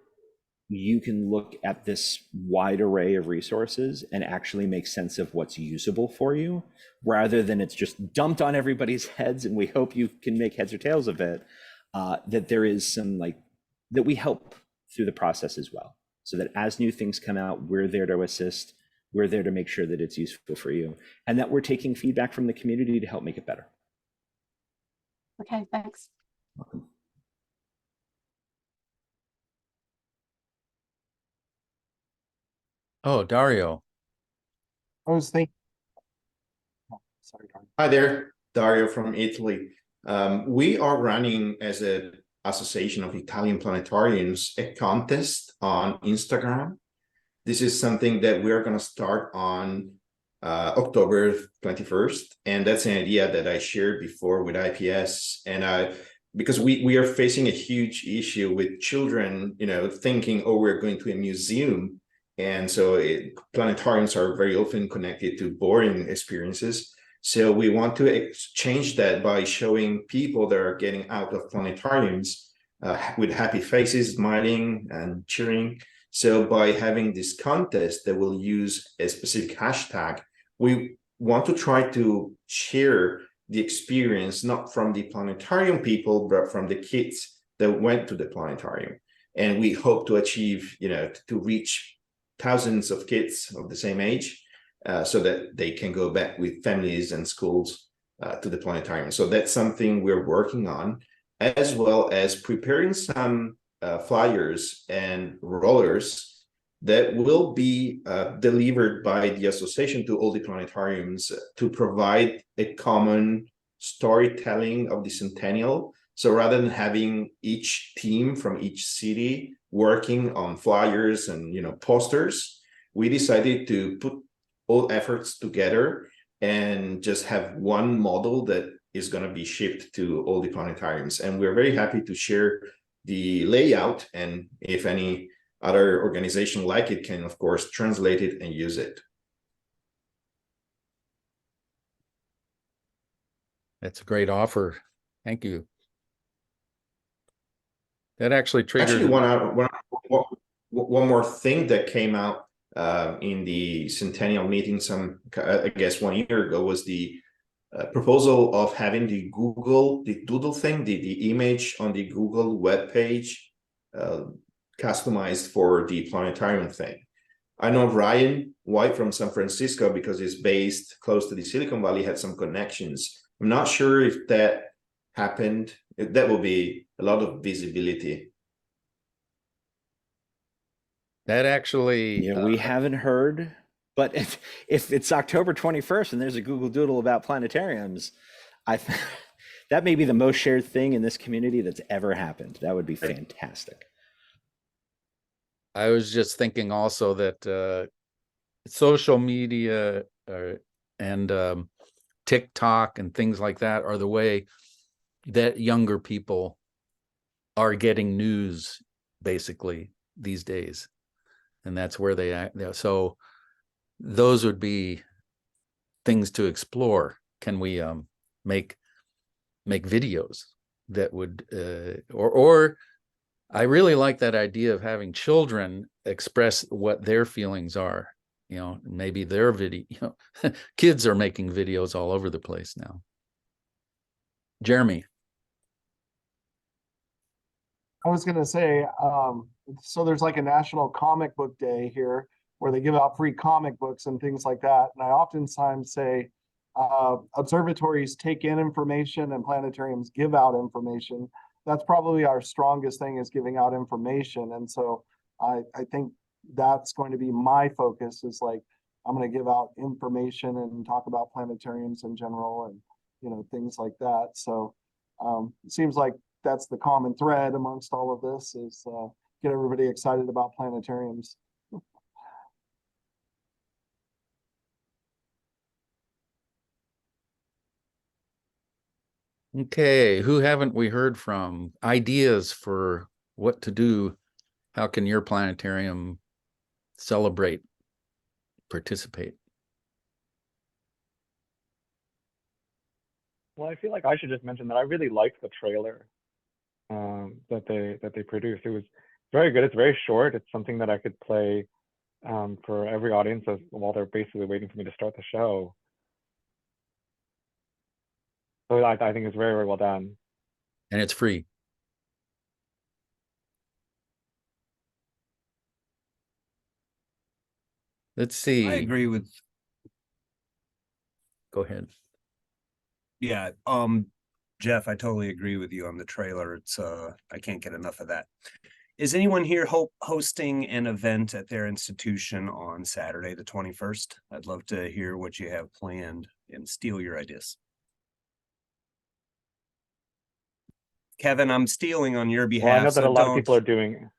you can look at this wide array of resources and actually make sense of what's usable for you, rather than it's just dumped on everybody's heads and we hope you can make heads or tails of it, that there is some that we help through the process as well. So that as new things come out, we're there to assist, we're there to make sure that it's useful for you, and that we're taking feedback from the community to help make it better. Okay, thanks. Welcome. Oh, Dario. I was thinking. Oh, sorry, Dario. Hi there, Dario from Italy. We are running as an association of Italian planetarians a contest on Instagram. This is something that we're going to start on October 21st. And that's an idea that I shared before with IPS. And because we are facing a huge issue with children, you know, thinking, oh, we're going to a museum. And so planetariums are very often connected to boring experiences. So we want to change that by showing people that are getting out of planetariums with happy faces, smiling and cheering. So by having this contest that will use a specific hashtag, we want to try to share the experience, not from the planetarium people, but from the kids that went to the planetarium. And we hope to achieve, you know, to reach thousands of kids of the same age, so that they can go back with families and schools to the planetarium. So that's something we're working on, as well as preparing some flyers and rollers that will be delivered by the association to all the planetariums to provide a common storytelling of the Centennial. So rather than having each team from each city working on flyers and, you know, posters, we decided to put all efforts together and just have one model that is going to be shipped to all the planetariums. And we're very happy to share the layout, and if any other organization like it can, of course, translate it and use it. That's a great offer. Thank you. That actually triggered. Actually, one more thing that came out in the Centennial meeting I guess 1 year ago, was the proposal of having the Doodle thing, the image on the Google webpage customized for the planetarium thing. I know Ryan White from San Francisco, because he's based close to the Silicon Valley, had some connections. I'm not sure if that happened. That will be a lot of visibility. That actually, Yeah, we haven't heard, but if it's October 21st and there's a Google Doodle about planetariums, that may be the most shared thing in this community that's ever happened. That would be fantastic. I was just thinking also that social media and TikTok and things like that are the way that younger people are getting news basically these days. And that's where they act. So those would be things to explore. Can we make videos that would or I really like that idea of having children express what their feelings are maybe their video, kids are making videos all over the place now. Jeremy. I was going to say, so there's like a National Comic Book Day here where they give out free comic books and things like that. And I oftentimes say, observatories take in information and planetariums give out information. That's probably our strongest thing, is giving out information. And so I think that's going to be my focus, is like, I'm going to give out information and talk about planetariums in general and, things like that. So it seems like that's the common thread amongst all of this, is get everybody excited about planetariums. Okay, who haven't we heard from? Ideas for what to do? How can your planetarium celebrate, participate? Well, I feel like I should just mention that I really liked the trailer that they produced. It was very good. It's very short. It's something that I could play for every audience while they're basically waiting for me to start the show. So I think it's very, very well done. And it's free. Let's see. I agree with. Go ahead. Yeah, Jeff, I totally agree with you on the trailer. It's I can't get enough of that. Is anyone here hosting an event at their institution on Saturday the 21st? I'd love to hear what you have planned and steal your ideas. Kevin, I'm stealing on your behalf. Well, I know that so a lot of people are doing.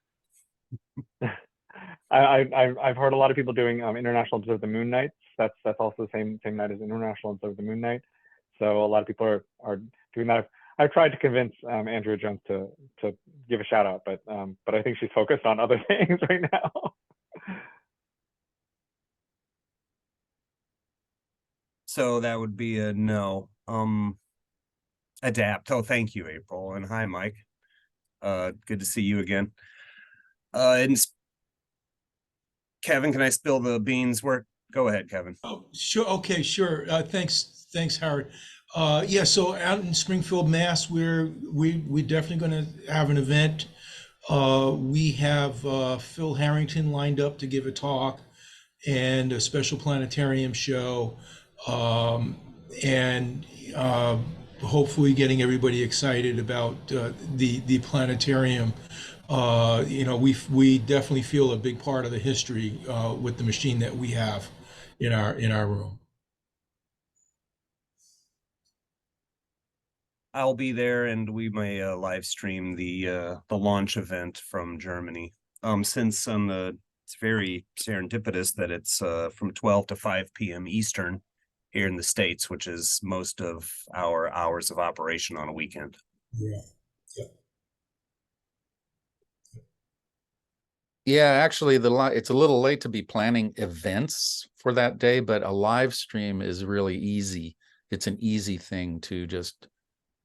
I've heard a lot of people doing International Observe the Moon nights. That's also the same night as International Observe the Moon night. So a lot of people are doing that. I've tried to convince Andrea Jones to give a shout out, but I think she's focused on other things right now. So that would be a no. Adapt. Oh, thank you, April. And hi, Mike. Good to see you again. And Kevin, can I spill the beans? Go ahead, Kevin. Oh, sure. Okay, sure. Thanks, Howard. Yeah, so out in Springfield, Mass, we're definitely going to have an event. We have Phil Harrington lined up to give a talk and a special planetarium show, and hopefully getting everybody excited about the planetarium. We definitely feel a big part of the history with the machine that we have in our room. I'll be there, and we may live stream the launch event from Germany. Since it's very serendipitous that it's from 12 to 5 p.m. Eastern here in the States, which is most of our hours of operation on a weekend. Yeah. Yeah, actually, it's a little late to be planning events for that day, but a live stream is really easy. It's an easy thing to just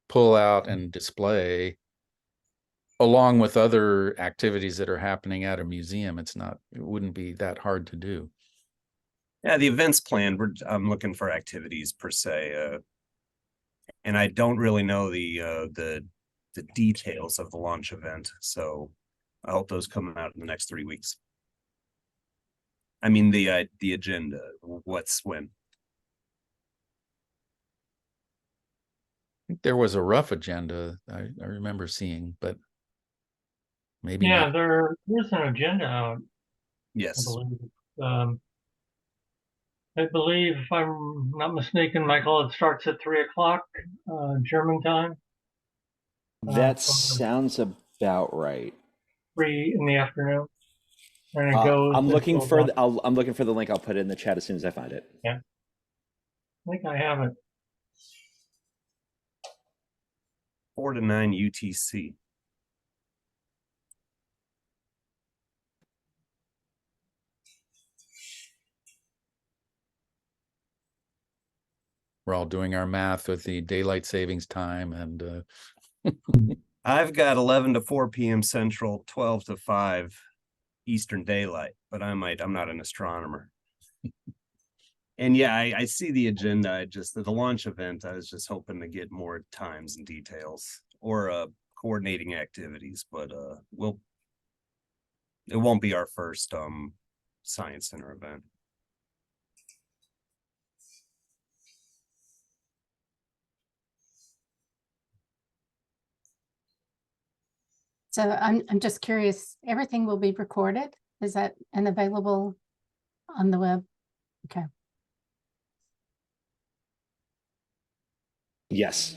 pull out and display, along with other activities that are happening at a museum. It wouldn't be that hard to do. Yeah, the events planned. I'm looking for activities per se, and I don't really know the details of the launch event. So I hope those come out in the next 3 weeks. I mean the agenda. What's when? I think there was a rough agenda I remember seeing, but maybe Yeah, not. there is an agenda out. Yes. I believe, if I'm not mistaken, Michael, it starts at 3 o'clock German time. That sounds about right. 3 in the afternoon, and it goes. I'm looking for the link. I'll put it in the chat as soon as I find it. Yeah, I think I have it. 4 to 9 UTC. We're all doing our math with the daylight savings time, and I've got 11 to 4 p.m. Central, 12 to 5 Eastern Daylight, but I'm not an astronomer. And yeah, I see the agenda. I just the launch event. I was just hoping to get more times and details or coordinating activities, but it won't be our first science center event. So I'm just curious, everything will be recorded? Is that and available on the web? Okay. Yes.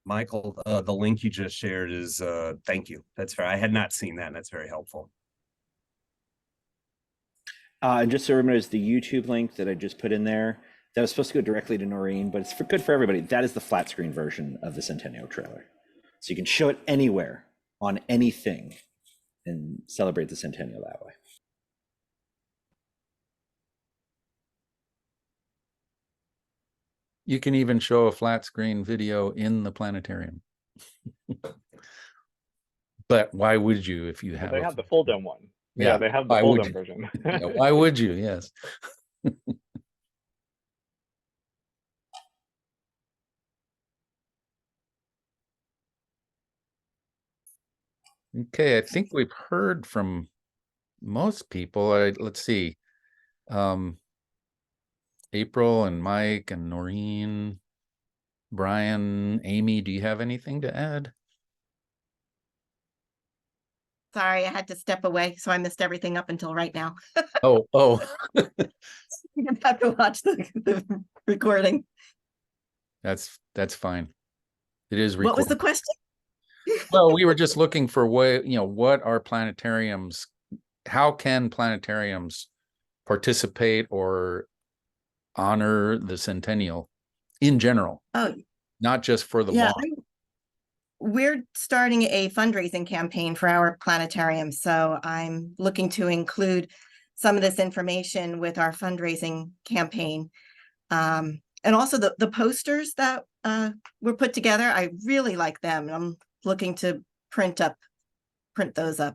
Michael, the link you just shared is thank you. That's fair. I had not seen that, and that's very helpful. And just so everyone knows, the YouTube link that I just put in there, that was supposed to go directly to Noreen, but it's good for everybody. That is the flat screen version of the Centennial trailer. So you can show it anywhere on anything and celebrate the Centennial that way. You can even show a flat screen video in the planetarium. But why would you if you have? They have the full dome one. Yeah, they have the full dome version. Yeah, why would you? Yes. Okay, I think we've heard from most people. Let's see. April and Mike and Noreen, Brian, Amy, do you have anything to add? Sorry, I had to step away, so I missed everything up until right now. Oh. You have to watch the recording. That's fine. It is What was the recorded. question? Well, we were just looking for what are planetariums, how can planetariums participate or honor the Centennial in general? Oh, not just for the yeah. launch. We're starting a fundraising campaign for our planetarium, so I'm looking to include some of this information with our fundraising campaign. And also the posters that were put together, I really like them. I'm looking to print those up.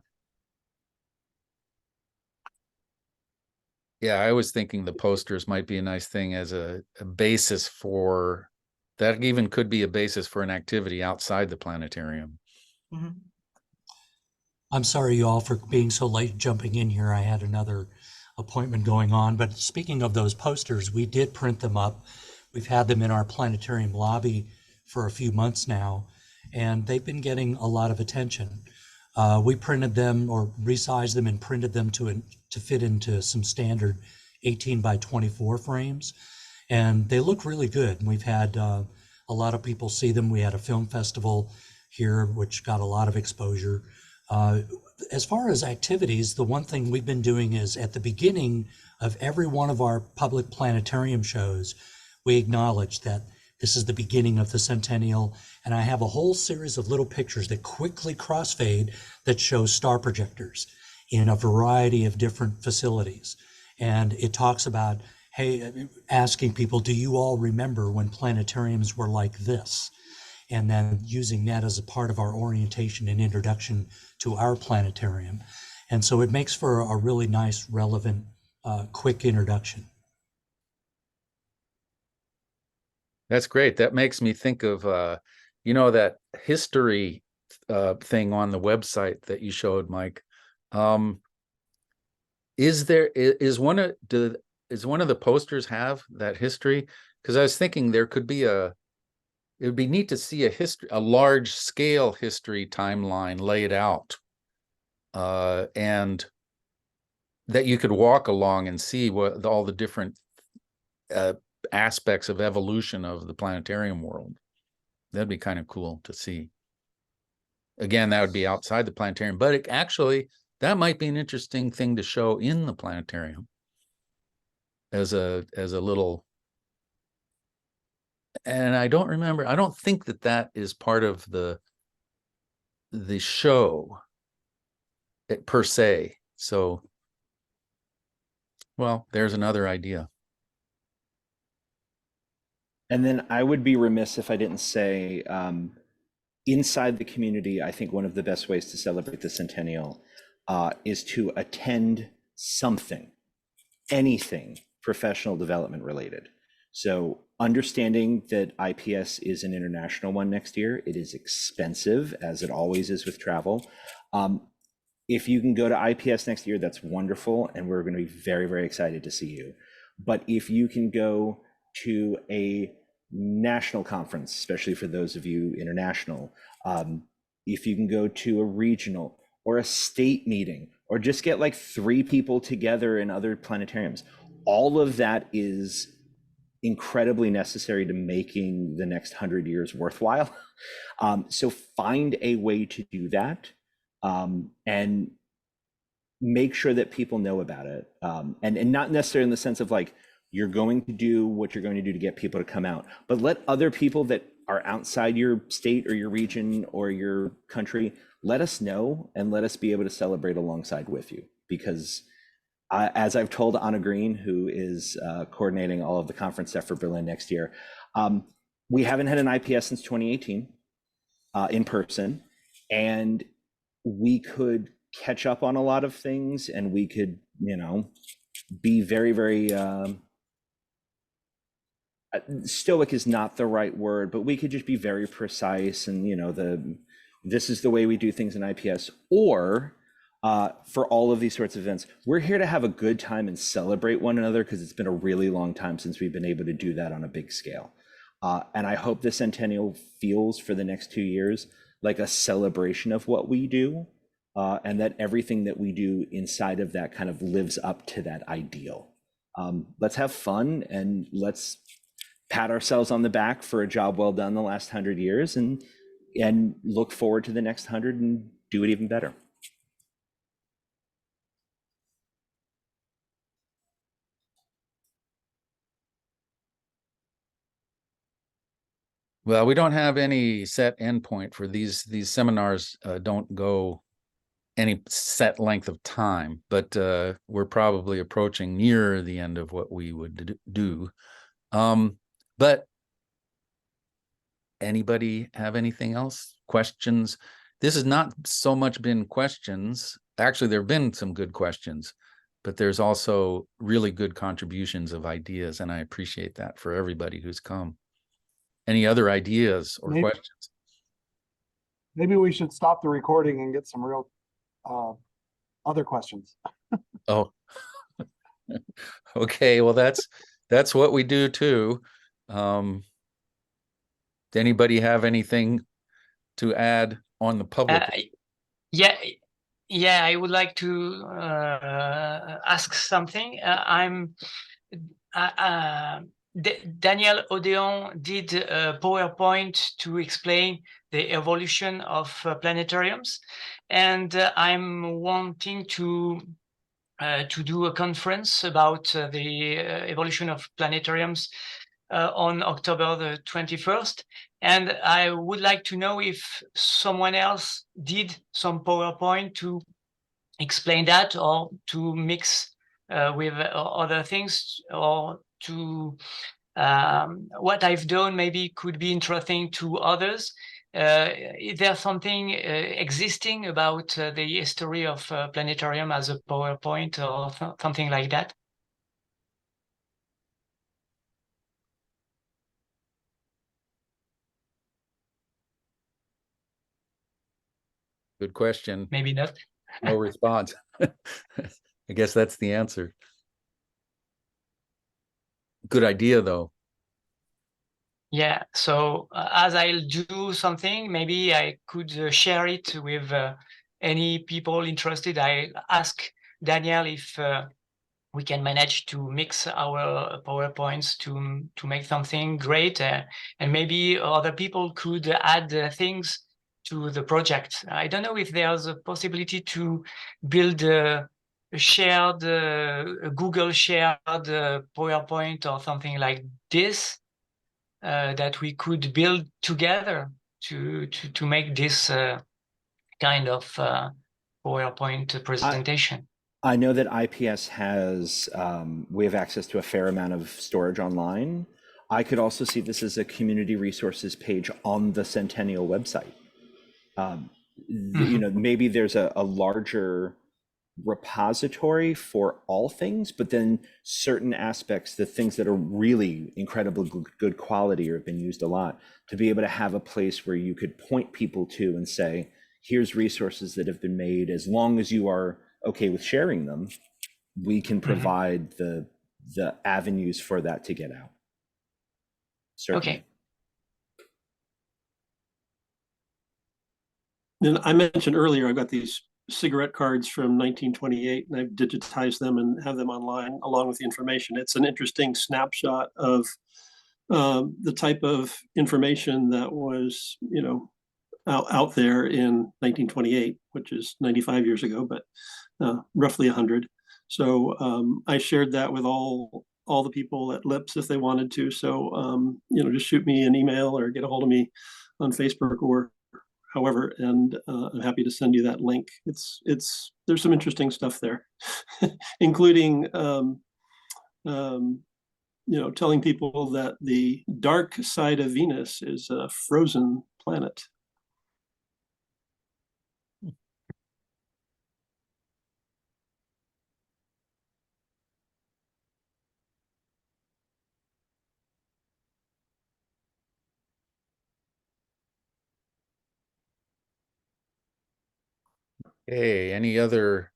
Yeah, I was thinking the posters might be a nice thing as a basis for, that even could be a basis for an activity outside the planetarium. Mm-hmm. I'm sorry you all for being so late jumping in here. I had another appointment going on, but speaking of those posters, we did print them up. We've had them in our planetarium lobby for a few months now, and they've been getting a lot of attention. We printed them or resized them and printed them to fit into some standard 18 by 24 frames, and they look really good. We've had a lot of people see them. We had a film festival here, which got a lot of exposure. As far as activities, the one thing we've been doing is at the beginning of every one of our public planetarium shows, we acknowledge that this is the beginning of the Centennial, and I have a whole series of little pictures that quickly crossfade that show star projectors in a variety of different facilities. And it talks about, hey, asking people, do you all remember when planetariums were like this? And then using that as a part of our orientation and introduction to our planetarium. And so it makes for a really nice, relevant, quick introduction. That's great. That makes me think of, that history thing on the website that you showed, Mike. Is one of the posters have that history? Because I was thinking there could be it would be neat to see a large scale history timeline laid out, and that you could walk along and see what all the different aspects of evolution of the planetarium world. That'd be kind of cool to see. Again, that would be outside the planetarium, but that might be an interesting thing to show in the planetarium as a little. And I don't think that is part of the show per se. So, well, there's another idea. And then I would be remiss if I didn't say, inside the community, I think one of the best ways to celebrate the Centennial is to attend something, anything professional development related. So understanding that IPS is an international one next year, it is expensive, as it always is with travel. If you can go to IPS next year, that's wonderful, and we're going to be very, very excited to see you. But if you can go to a national conference, especially for those of you international, if you can go to a regional or a state meeting, or just get like 3 people together in other planetariums, all of that is incredibly necessary to making the next 100 years worthwhile. So find a way to do that, and make sure that people know about it. And not necessarily in the sense of like, you're going to do what you're going to do to get people to come out, but let other people that are outside your state or your region or your country, let us know and let us be able to celebrate alongside with you. Because as I've told Anna Green, who is coordinating all of the conference stuff for Berlin next year, we haven't had an IPS since 2018 in person, and we could catch up on a lot of things, and we could, be very, very stoic is not the right word, but we could just be very precise, and this is the way we do things in IPS. Or for all of these sorts of events, we're here to have a good time and celebrate one another, because it's been a really long time since we've been able to do that on a big scale. And I hope the Centennial feels for the next 2 years like a celebration of what we do, and that everything that we do inside of that kind of lives up to that ideal. Let's have fun, and let's pat ourselves on the back for a job well done the last 100 years, and look forward to the next 100 and do it even better. Well, we don't have any set endpoint for these seminars. Don't go any set length of time, but we're probably approaching near the end of what we would do. But anybody have anything else? Questions? This has not so much been questions. Actually, there have been some good questions, but there's also really good contributions of ideas, and I appreciate that for everybody who's come. Any other ideas or questions? Maybe we should stop the recording and get some real other questions. Oh, okay. Well, that's what we do too. Does anybody have anything to add on the public? Yeah, I would like to ask something. Daniel Odeon did a PowerPoint to explain the evolution of planetariums, and I'm wanting to do a conference about the evolution of planetariums on October the 21st. And I would like to know if someone else did some PowerPoint to explain that, or to mix with other things, or to what I've done maybe could be interesting to others. Is there something existing about the history of planetarium as a PowerPoint or something like that? Good question. Maybe not. No response. I guess that's the answer. Good idea, though. Yeah, so as I'll do something, maybe I could share it with any people interested. I ask Daniel if we can manage to mix our PowerPoints to make something great, and maybe other people could add things to the project. I don't know if there's a possibility to build a shared Google shared PowerPoint or something like this that we could build together to make this kind of PowerPoint presentation. I know that IPS has, we have access to a fair amount of storage online. I could also see this as a community resources page on the Centennial website. Maybe there's a larger repository for all things, but then certain aspects, the things that are really incredibly good quality or have been used a lot, to be able to have a place where you could point people to and say, here's resources that have been made. As long as you are okay with sharing them, we can provide the avenues for that to get out. Certainly. Okay. And I mentioned earlier, I've got these cigarette cards from 1928, and I've digitized them and have them online along with the information. It's an interesting snapshot of the type of information that was, out there in 1928, which is 95 years ago, but roughly 100. So I shared that with all the people at LIPS if they wanted to. So just shoot me an email or get a hold of me on Facebook or however, and I'm happy to send you that link. There's some interesting stuff there, including telling people that the dark side of Venus is a frozen planet. Hey, any other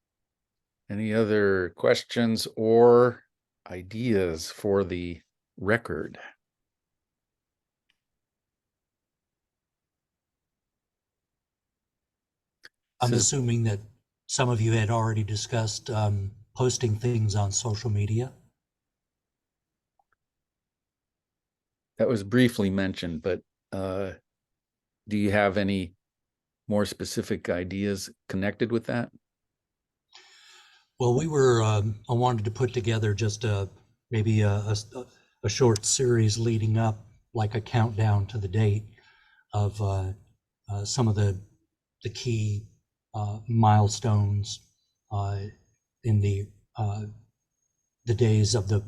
questions or ideas for the record? I'm assuming that some of you had already discussed posting things on social media. That was briefly mentioned, but do you have any more specific ideas connected with that? Well, I wanted to put together just maybe a short series leading up, like a countdown to the date of some of the key milestones in the days of the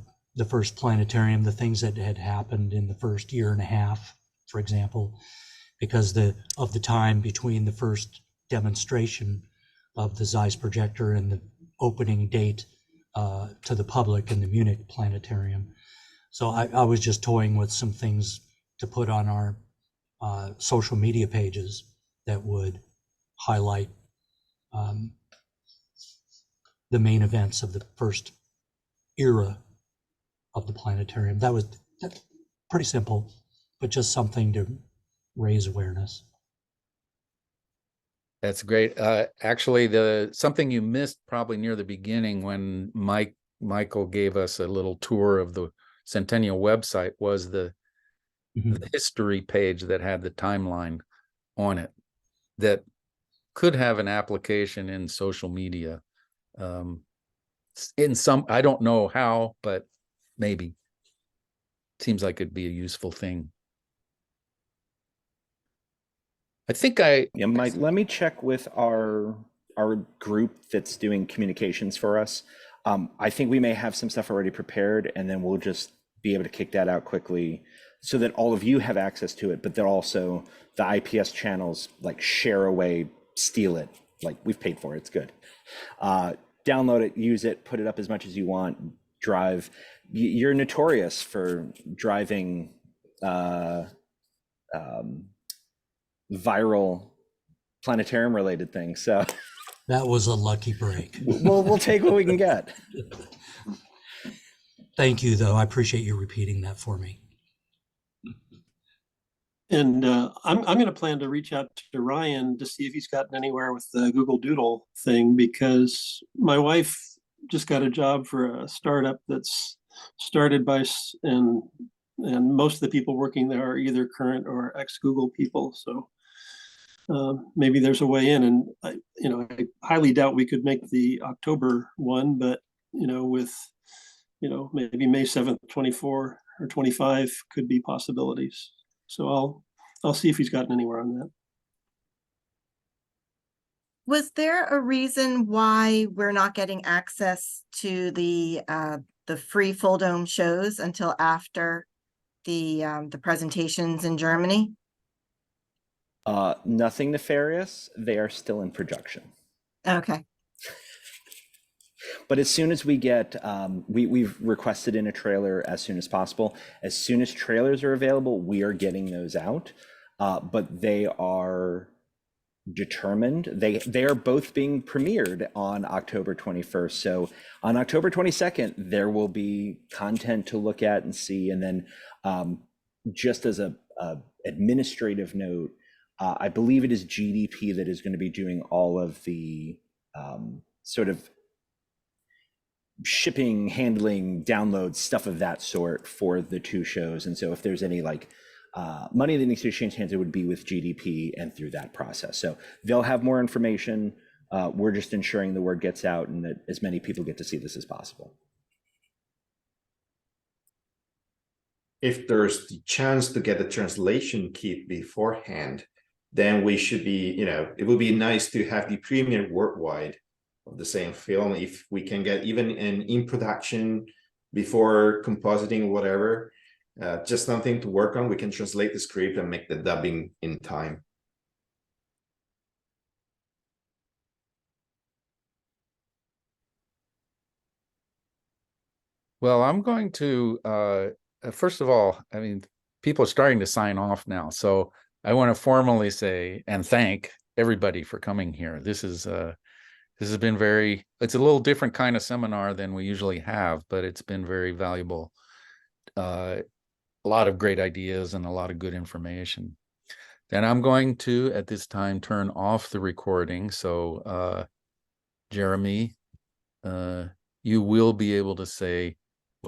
first planetarium, the things that had happened in the first year and a half, for example, because of the time between the first demonstration of the Zeiss projector and the opening date to the public in the Munich Planetarium. So I was just toying with some things to put on our social media pages that would highlight the main events of the first era of the planetarium. That's pretty simple, but just something to raise awareness. That's great. Actually, something you missed probably near the beginning when Michael gave us a little tour of the Centennial website was the history page that had the timeline on it that could have an application in social media. I don't know how, but maybe. Seems like it'd be a useful thing. I think Mike, let me check with our group that's doing communications for us. I think we may have some stuff already prepared, and then we'll just be able to kick that out quickly so that all of you have access to it, but then also the IPS channels like share away, steal it. Like, we've paid for it, it's good. Download it, use it, put it up as much as you want, drive. You're notorious for driving viral planetarium related things. So that was a lucky break. We'll take what we can get. Thank you, though. I appreciate you repeating that for me. And I'm going to plan to reach out to Ryan to see if he's gotten anywhere with the Google Doodle thing, because my wife just got a job for a startup that's started by and most of the people working there are either current or ex-Google people. So maybe there's a way in, and I highly doubt we could make the October one, but with maybe May 7th, 24 or 25 could be possibilities. So I'll see if he's gotten anywhere on that. Was there a reason why we're not getting access to the free full dome shows until after the presentations in Germany? Nothing nefarious. They are still in production. Okay. But as soon as we get, we've requested in a trailer as soon as possible. As soon as trailers are available, we are getting those out. But they are determined. They are both being premiered on October 21st. So on October 22nd, there will be content to look at and see. And then just as a administrative note, I believe it is GDP that is going to be doing all of the sort of shipping, handling, downloads, stuff of that sort for the two shows. And so if there's any like money that needs to exchange hands, it would be with GDP and through that process. So they'll have more information. We're just ensuring the word gets out and that as many people get to see this as possible. If there's the chance to get a translation kit beforehand, then we should be, it would be nice to have the premiere worldwide of the same film. If we can get even an in production before compositing, whatever, just something to work on. We can translate the script and make the dubbing in time. Well, I'm going to, first of all, I mean, people are starting to sign off now. So I want to formally say and thank everybody for coming here. This has been it's a little different kind of seminar than we usually have, but it's been very valuable. A lot of great ideas and a lot of good information. Then I'm going to, at this time, turn off the recording. So, Jeremy, you will be able to say